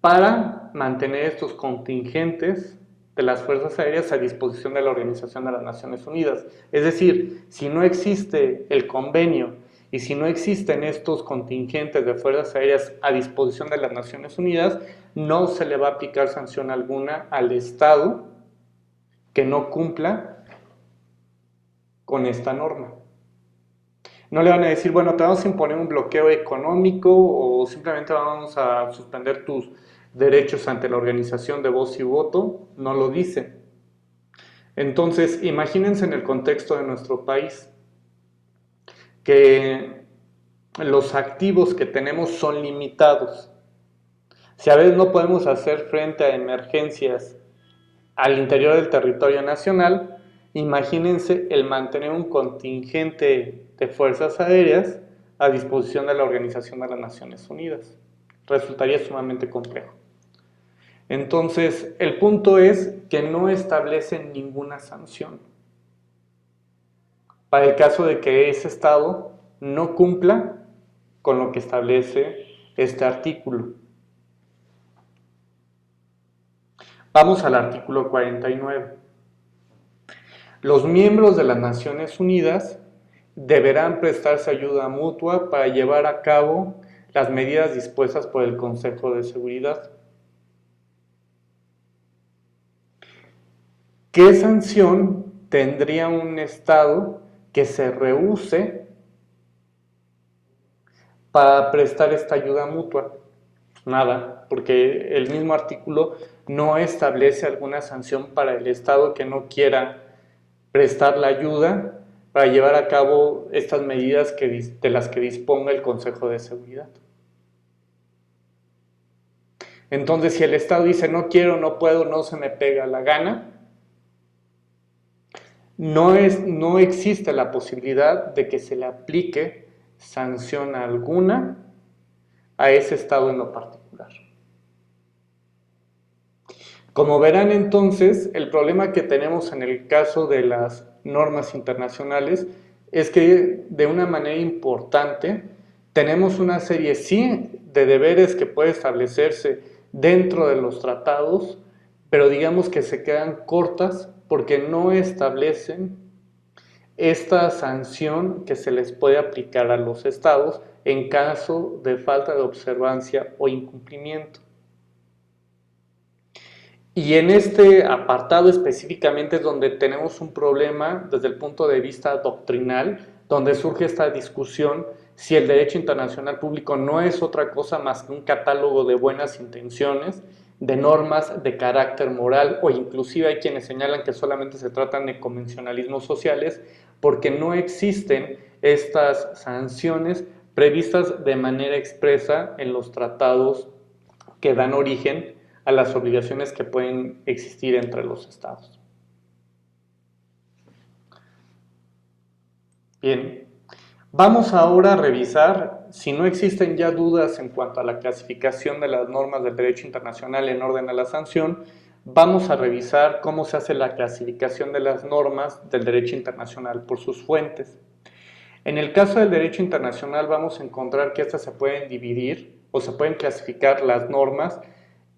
para mantener estos contingentes de las fuerzas aéreas a disposición de la Organización de las Naciones Unidas. Es decir, si no existe el convenio y si no existen estos contingentes de fuerzas aéreas a disposición de las Naciones Unidas, no se le va a aplicar sanción alguna al Estado que no cumpla con esta norma. No le van a decir, bueno, te vamos a imponer un bloqueo económico o simplemente vamos a suspender tus derechos ante la organización de voz y voto. No lo dice. Entonces, imagínense en el contexto de nuestro país que los activos que tenemos son limitados. Si a veces no podemos hacer frente a emergencias al interior del territorio nacional, imagínense el mantener un contingente de fuerzas aéreas a disposición de la Organización de las Naciones Unidas. Resultaría sumamente complejo. Entonces, el punto es que no establecen ninguna sanción para el caso de que ese Estado no cumpla con lo que establece este artículo. Vamos al artículo 49. Los miembros de las Naciones Unidas deberán prestarse ayuda mutua para llevar a cabo las medidas dispuestas por el Consejo de Seguridad. ¿Qué sanción tendría un Estado que se rehúse para prestar esta ayuda mutua? Nada, porque el mismo artículo no establece alguna sanción para el Estado que no quiera prestar la ayuda para llevar a cabo estas medidas de las que disponga el Consejo de Seguridad. Entonces, si el Estado dice no quiero, no puedo, no se me pega la gana, no existe la posibilidad de que se le aplique sanción alguna a ese Estado en lo particular. Como verán entonces, el problema que tenemos en el caso de las normas internacionales es que de una manera importante tenemos una serie sí de deberes que puede establecerse dentro de los tratados, pero digamos que se quedan cortas porque no establecen esta sanción que se les puede aplicar a los estados en caso de falta de observancia o incumplimiento. Y en este apartado específicamente es donde tenemos un problema desde el punto de vista doctrinal, donde surge esta discusión si el derecho internacional público no es otra cosa más que un catálogo de buenas intenciones, de normas de carácter moral, o inclusive hay quienes señalan que solamente se tratan de convencionalismos sociales, porque no existen estas sanciones previstas de manera expresa en los tratados que dan origen a las obligaciones que pueden existir entre los estados. Bien, vamos ahora a revisar si no existen ya dudas en cuanto a la clasificación de las normas del derecho internacional en orden a la sanción. Vamos a revisar cómo se hace la clasificación de las normas del derecho internacional por sus fuentes. En el caso del derecho internacional vamos a encontrar que estas se pueden dividir o se pueden clasificar las normas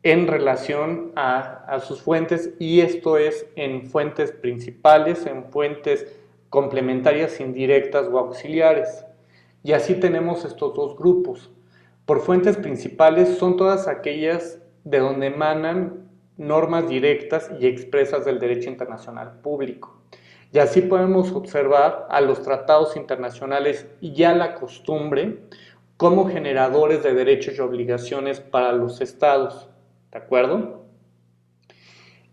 en relación a sus fuentes, y esto es en fuentes principales, en fuentes complementarias, indirectas o auxiliares. Y así tenemos estos dos grupos. Por fuentes principales son todas aquellas de donde emanan normas directas y expresas del derecho internacional público. Y así podemos observar a los tratados internacionales y a la costumbre como generadores de derechos y obligaciones para los estados. ¿De acuerdo?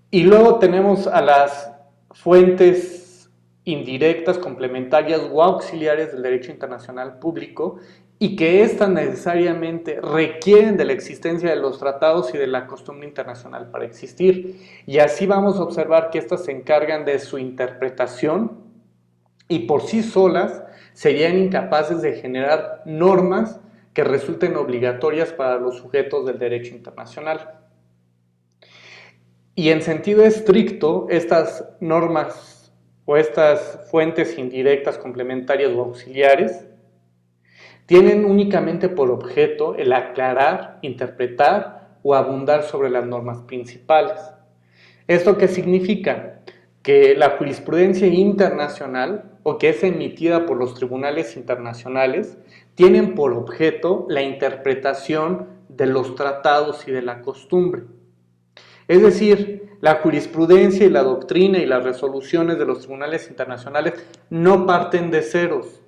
Y luego tenemos a las fuentes indirectas, complementarias o auxiliares del derecho internacional público, y que éstas necesariamente requieren de la existencia de los tratados y de la costumbre internacional para existir. Y así vamos a observar que éstas se encargan de su interpretación y por sí solas serían incapaces de generar normas que resulten obligatorias para los sujetos del derecho internacional. Y en sentido estricto, estas normas o estas fuentes indirectas, complementarias o auxiliares tienen únicamente por objeto el aclarar, interpretar o abundar sobre las normas principales. ¿Esto qué significa? Que la jurisprudencia internacional, o que es emitida por los tribunales internacionales, tienen por objeto la interpretación de los tratados y de la costumbre. Es decir, la jurisprudencia y la doctrina y las resoluciones de los tribunales internacionales no parten de ceros,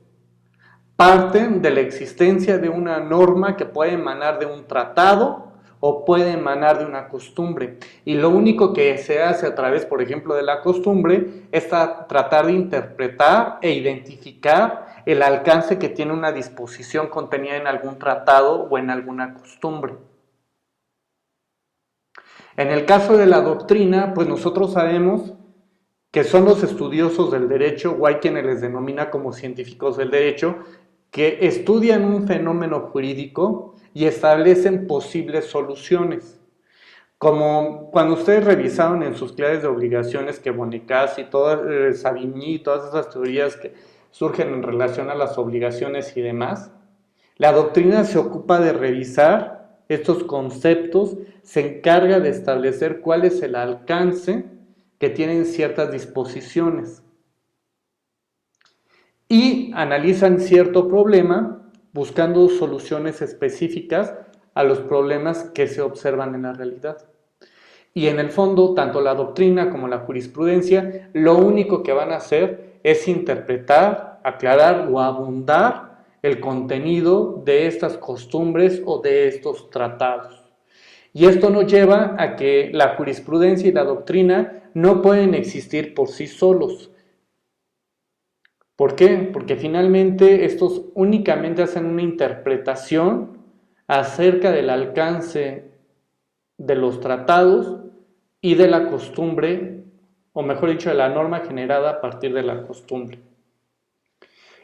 parten de la existencia de una norma que puede emanar de un tratado o puede emanar de una costumbre. Y lo único que se hace a través, por ejemplo, de la costumbre es tratar de interpretar e identificar el alcance que tiene una disposición contenida en algún tratado o en alguna costumbre. En el caso de la doctrina, pues nosotros sabemos que son los estudiosos del derecho, o hay quienes les denomina como científicos del derecho, que estudian un fenómeno jurídico y establecen posibles soluciones. Como cuando ustedes revisaron en sus clases de obligaciones que Bonicat y Savigny y todas esas teorías que surgen en relación a las obligaciones y demás, la doctrina se ocupa de revisar estos conceptos, se encarga de establecer cuál es el alcance que tienen ciertas disposiciones y analizan cierto problema buscando soluciones específicas a los problemas que se observan en la realidad. Y en el fondo, tanto la doctrina como la jurisprudencia, lo único que van a hacer es interpretar, aclarar o abundar el contenido de estas costumbres o de estos tratados. Y esto nos lleva a que la jurisprudencia y la doctrina no pueden existir por sí solos. ¿Por qué? Porque finalmente estos únicamente hacen una interpretación acerca del alcance de los tratados y de la costumbre, o mejor dicho, de la norma generada a partir de la costumbre.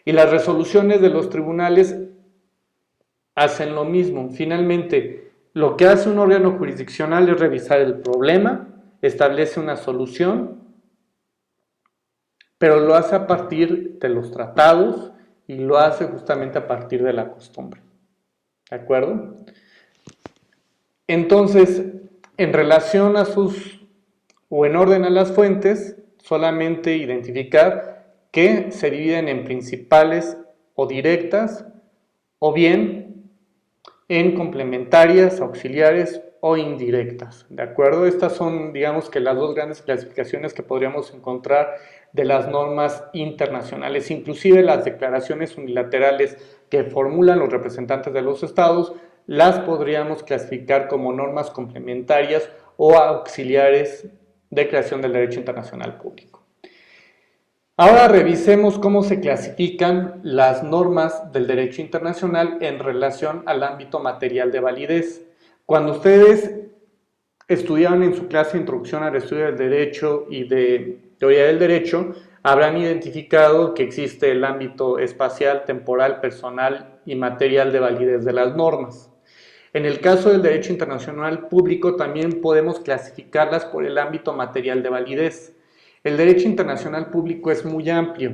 Y las resoluciones de los tribunales hacen lo mismo. Finalmente, lo que hace un órgano jurisdiccional es revisar el problema, establece una solución, pero lo hace a partir de los tratados y lo hace justamente a partir de la costumbre. ¿De acuerdo? Entonces, en relación a sus, o en orden a las fuentes, solamente identificar que se dividen en principales o directas, o bien en complementarias, auxiliares o indirectas, ¿de acuerdo? Estas son, digamos que las dos grandes clasificaciones que podríamos encontrar de las normas internacionales, inclusive las declaraciones unilaterales que formulan los representantes de los estados, las podríamos clasificar como normas complementarias o auxiliares de creación del derecho internacional público. Ahora revisemos cómo se clasifican las normas del derecho internacional en relación al ámbito material de validez. Cuando ustedes estudiaron en su clase de Introducción al Estudio del Derecho y de Teoría del Derecho, habrán identificado que existe el ámbito espacial, temporal, personal y material de validez de las normas. En el caso del derecho internacional público también podemos clasificarlas por el ámbito material de validez. El derecho internacional público es muy amplio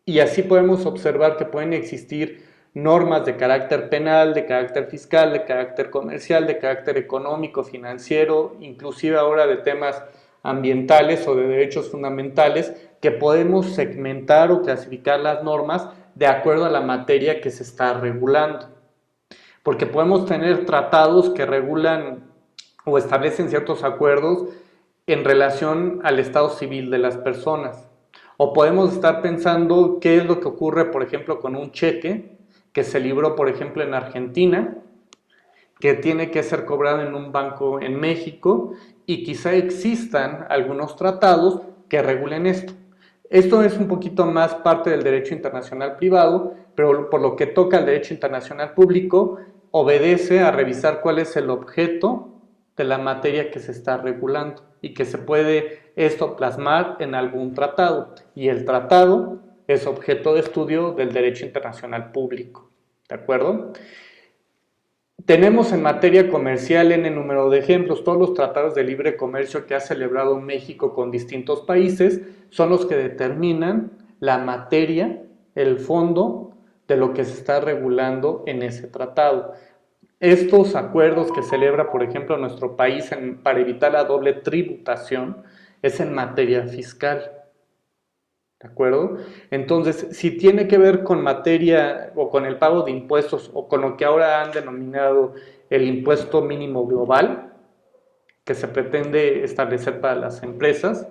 y así podemos observar que pueden existir normas de carácter penal, de carácter fiscal, de carácter comercial, de carácter económico, financiero, inclusive ahora de temas ambientales o de derechos fundamentales, que podemos segmentar o clasificar las normas de acuerdo a la materia que se está regulando. Porque podemos tener tratados que regulan o establecen ciertos acuerdos en relación al estado civil de las personas. O podemos estar pensando qué es lo que ocurre, por ejemplo, con un cheque que se libró, por ejemplo, en Argentina, que tiene que ser cobrado en un banco en México, y quizá existan algunos tratados que regulen esto. Esto es un poquito más parte del derecho internacional privado, pero por lo que toca al derecho internacional público, obedece a revisar cuál es el objeto de la materia que se está regulando y que se puede esto plasmar en algún tratado. Y el tratado es objeto de estudio del derecho internacional público. ¿De acuerdo? Tenemos en materia comercial n número de ejemplos. Todos los tratados de libre comercio que ha celebrado México con distintos países son los que determinan la materia, el fondo de lo que se está regulando en ese tratado. Estos acuerdos que celebra, por ejemplo, nuestro país para evitar la doble tributación es en materia fiscal. ¿De acuerdo? Entonces, si tiene que ver con materia o con el pago de impuestos o con lo que ahora han denominado el impuesto mínimo global que se pretende establecer para las empresas,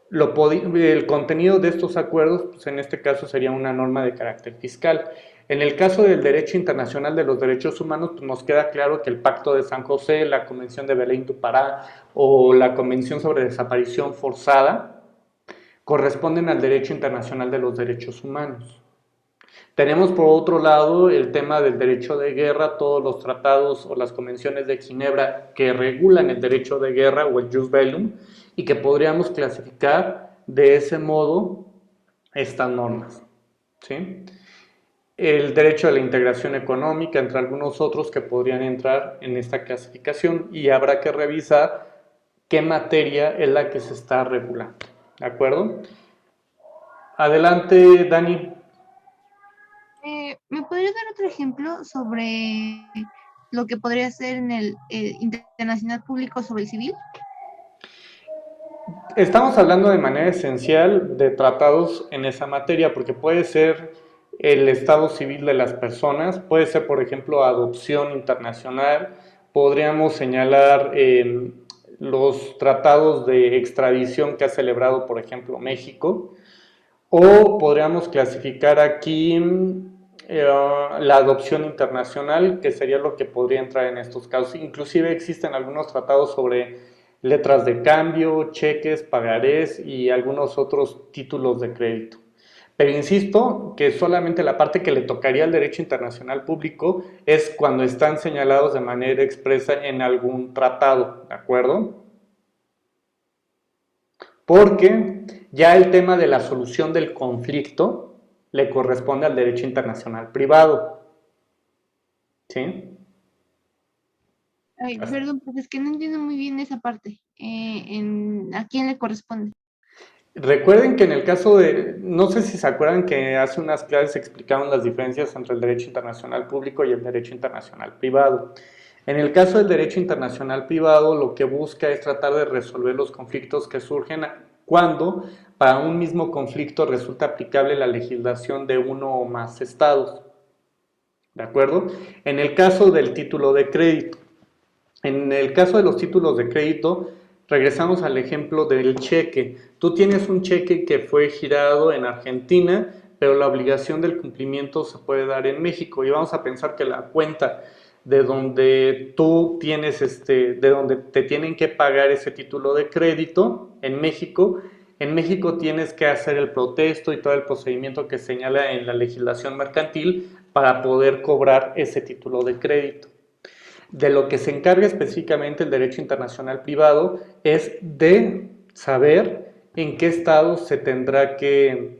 el contenido de estos acuerdos, pues en este caso sería una norma de carácter fiscal. En el caso del derecho internacional de los derechos humanos, pues nos queda claro que el Pacto de San José, la Convención de Belém do Pará o la Convención sobre Desaparición Forzada corresponden al derecho internacional de los derechos humanos. Tenemos por otro lado el tema del derecho de guerra, todos los tratados o las convenciones de Ginebra que regulan el derecho de guerra o el jus bellum y que podríamos clasificar de ese modo estas normas. ¿Sí? El derecho a la integración económica, entre algunos otros que podrían entrar en esta clasificación, y habrá que revisar qué materia es la que se está regulando. ¿De acuerdo? Adelante, Dani. ¿Me podrías dar otro ejemplo sobre lo que podría ser en el internacional público sobre el civil? Estamos hablando de manera esencial de tratados en esa materia, porque puede ser el estado civil de las personas, puede ser, por ejemplo, adopción internacional, podríamos señalar los tratados de extradición que ha celebrado, por ejemplo, México, O podríamos clasificar aquí la adopción internacional, que sería lo que podría entrar en estos casos. Inclusive existen algunos tratados sobre letras de cambio, cheques, pagarés y algunos otros títulos de crédito. Pero insisto que solamente la parte que le tocaría al derecho internacional público es cuando están señalados de manera expresa en algún tratado, ¿de acuerdo? Porque ya el tema de la solución del conflicto le corresponde al derecho internacional privado. ¿Sí? Ay, perdón, pues es que no entiendo muy bien esa parte. ¿A quién le corresponde? Recuerden que en el caso de, no sé si se acuerdan que hace unas clases explicaron las diferencias entre el derecho internacional público y el derecho internacional privado. En el caso del derecho internacional privado, lo que busca es tratar de resolver los conflictos que surgen cuando para un mismo conflicto resulta aplicable la legislación de uno o más estados. ¿De acuerdo? En el caso del título de crédito, en el caso de los títulos de crédito, regresamos al ejemplo del cheque. Tú tienes un cheque que fue girado en Argentina, pero la obligación del cumplimiento se puede dar en México. Y vamos a pensar que la cuenta de donde tú tienes, de donde te tienen que pagar ese título de crédito en México tienes que hacer el protesto y todo el procedimiento que señala en la legislación mercantil para poder cobrar ese título de crédito. De lo que se encarga específicamente el derecho internacional privado es de saber en qué estado se tendrá qué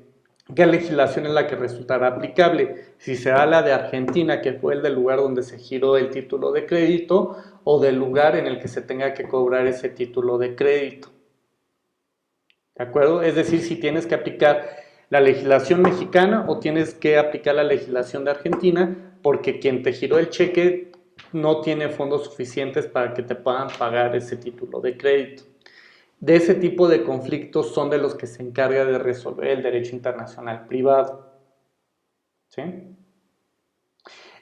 legislación es la que resultará aplicable, si será la de Argentina, que fue el del lugar donde se giró el título de crédito, o del lugar en el que se tenga que cobrar ese título de crédito. ¿De acuerdo? Es decir, si tienes que aplicar la legislación mexicana o tienes que aplicar la legislación de Argentina, porque quien te giró el cheque no tiene fondos suficientes para que te puedan pagar ese título de crédito. De ese tipo de conflictos son de los que se encarga de resolver el derecho internacional privado. ¿Sí?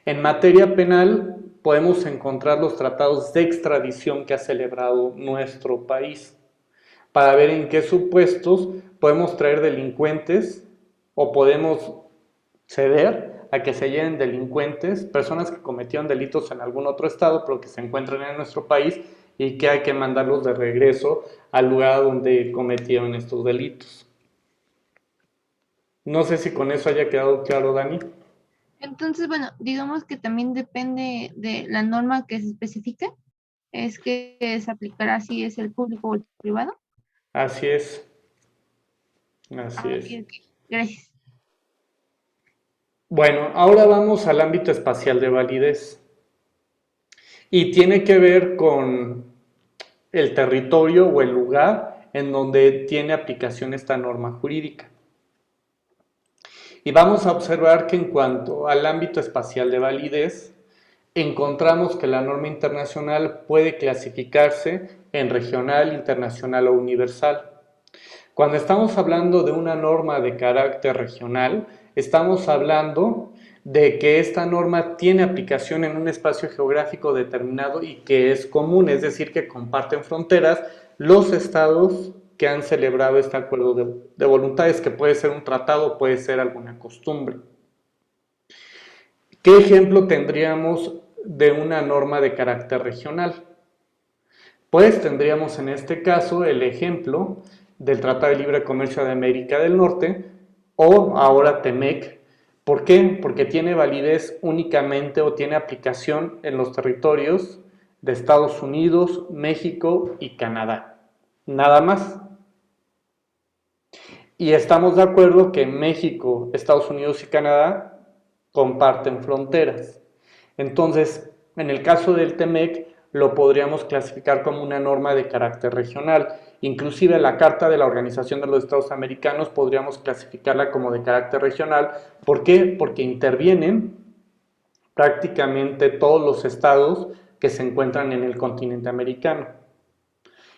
En materia penal podemos encontrar los tratados de extradición que ha celebrado nuestro país para ver en qué supuestos podemos traer delincuentes o podemos ceder a que se lleven delincuentes, personas que cometieron delitos en algún otro estado pero que se encuentran en nuestro país y que hay que mandarlos de regreso al lugar donde cometieron estos delitos. No sé si con eso haya quedado claro, Dani. Entonces, bueno, digamos que también depende de la norma que se especifica, es que se aplicará si es el público o el privado. Así es. Así Ah, es. ok. Gracias. Bueno, ahora vamos al ámbito espacial de validez. Y tiene que ver con el territorio o el lugar en donde tiene aplicación esta norma jurídica. Y vamos a observar que en cuanto al ámbito espacial de validez, encontramos que la norma internacional puede clasificarse en regional, internacional o universal. Cuando estamos hablando de una norma de carácter regional, estamos hablando de que esta norma tiene aplicación en un espacio geográfico determinado y que es común, es decir, que comparten fronteras los estados que han celebrado este acuerdo de voluntades, que puede ser un tratado, puede ser alguna costumbre. ¿Qué ejemplo tendríamos de una norma de carácter regional? Pues tendríamos en este caso el ejemplo del Tratado de Libre Comercio de América del Norte o ahora TEMEC. ¿Por qué? Porque tiene validez únicamente o tiene aplicación en los territorios de Estados Unidos, México y Canadá. Nada más. Y estamos de acuerdo que México, Estados Unidos y Canadá comparten fronteras. Entonces, en el caso del TEMEC, lo podríamos clasificar como una norma de carácter regional. Inclusive la Carta de la Organización de los Estados Americanos podríamos clasificarla como de carácter regional. ¿Por qué? Porque intervienen prácticamente todos los estados que se encuentran en el continente americano.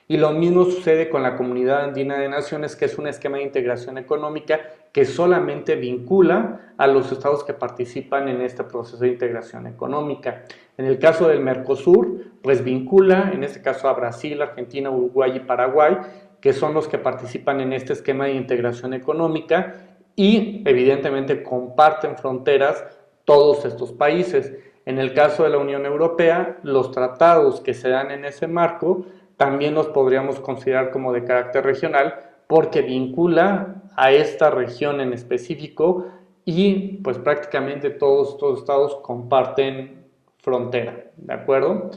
Y lo mismo sucede con la Comunidad Andina de Naciones, que es un esquema de integración económica que solamente vincula a los estados que participan en este proceso de integración económica. En el caso del Mercosur, pues vincula, en este caso a Brasil, Argentina, Uruguay y Paraguay, que son los que participan en este esquema de integración económica, y evidentemente comparten fronteras todos estos países. En el caso de la Unión Europea, los tratados que se dan en ese marco también los podríamos considerar como de carácter regional porque vincula a esta región en específico y pues prácticamente todos estos estados comparten frontera, ¿de acuerdo?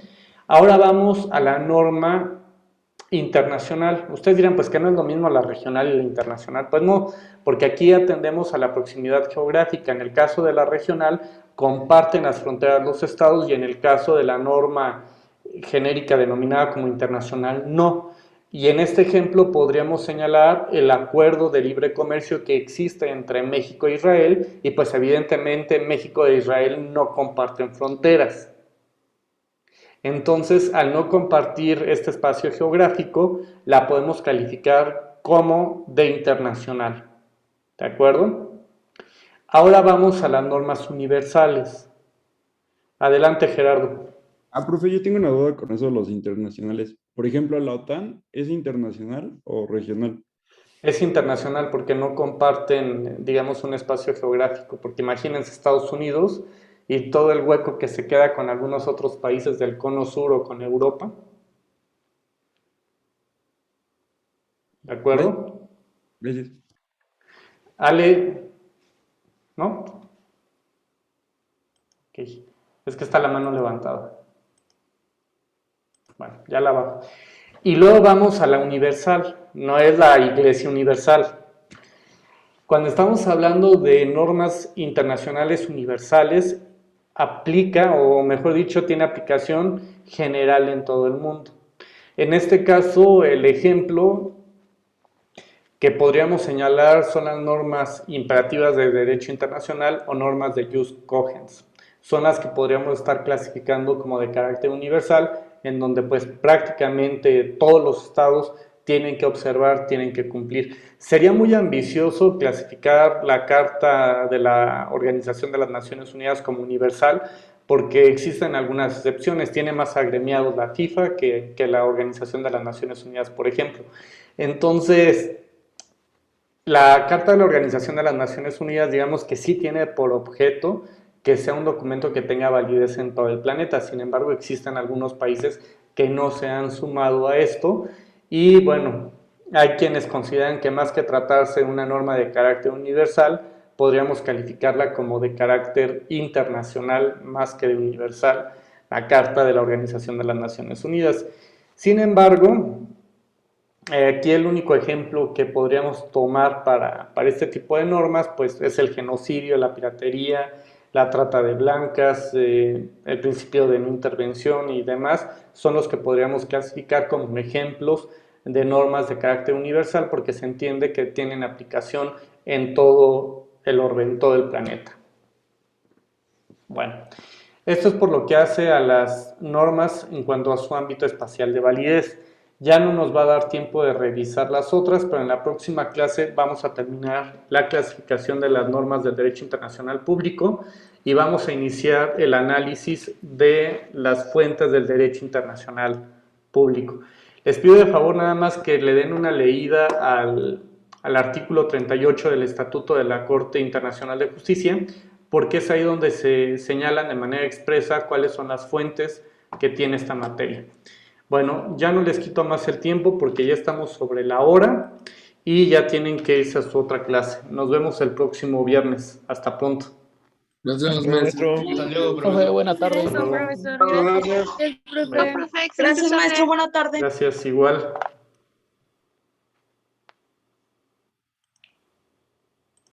Ahora vamos a la norma internacional. Ustedes dirán, pues que no es lo mismo la regional y la internacional. Pues no, porque aquí atendemos a la proximidad geográfica. En el caso de la regional, comparten las fronteras los estados y en el caso de la norma genérica denominada como internacional, no. Y en este ejemplo podríamos señalar el acuerdo de libre comercio que existe entre México e Israel y pues evidentemente México e Israel no comparten fronteras. Entonces, al no compartir este espacio geográfico, la podemos calificar como de internacional. ¿De acuerdo? Ahora vamos a las normas universales. Adelante, Gerardo. Profe, yo tengo una duda con eso de los internacionales. Por ejemplo, ¿la OTAN es internacional o regional? Es internacional porque no comparten, digamos, un espacio geográfico, porque imagínense Estados Unidos y todo el hueco que se queda con algunos otros países del cono sur o con Europa. ¿De acuerdo? Gracias. Ale, ¿no? Ok, es que está la mano levantada. Bueno, ya la bajo. Y luego vamos a la universal, no es la Iglesia Universal. Cuando estamos hablando de normas internacionales universales, aplica, o mejor dicho, tiene aplicación general en todo el mundo. En este caso, el ejemplo que podríamos señalar son las normas imperativas de derecho internacional o normas de jus cogens. Son las que podríamos estar clasificando como de carácter universal, en donde pues prácticamente todos los estados tienen que observar, tienen que cumplir. Sería muy ambicioso clasificar la Carta de la Organización de las Naciones Unidas como universal, porque existen algunas excepciones. Tiene más agremiados la FIFA que la Organización de las Naciones Unidas, por ejemplo. Entonces, la Carta de la Organización de las Naciones Unidas, digamos que sí tiene por objeto que sea un documento que tenga validez en todo el planeta. Sin embargo, existen algunos países que no se han sumado a esto y bueno, hay quienes consideran que más que tratarse de una norma de carácter universal, podríamos calificarla como de carácter internacional más que de universal, la Carta de la Organización de las Naciones Unidas. Sin embargo, aquí el único ejemplo que podríamos tomar para este tipo de normas pues es el genocidio, la piratería, la trata de blancas, el principio de no intervención y demás, son los que podríamos clasificar como ejemplos de normas de carácter universal porque se entiende que tienen aplicación en todo el orbe, en todo el planeta. Bueno, esto es por lo que hace a las normas en cuanto a su ámbito espacial de validez. Ya no nos va a dar tiempo de revisar las otras, pero en la próxima clase vamos a terminar la clasificación de las normas del derecho internacional público y vamos a iniciar el análisis de las fuentes del derecho internacional público. Les pido de favor nada más que le den una leída al artículo 38 del Estatuto de la Corte Internacional de Justicia, porque es ahí donde se señalan de manera expresa cuáles son las fuentes que tiene esta materia. Bueno, ya no les quito más el tiempo porque ya estamos sobre la hora y ya tienen que irse a su otra clase. Nos vemos el próximo viernes. Hasta pronto. Nos vemos, maestro. Hasta luego, profe. Buena tarde. Eso, profesor. No, Gracias, profe. profe, excelente Gracias, tarde. maestro. Buena tarde. Gracias, igual.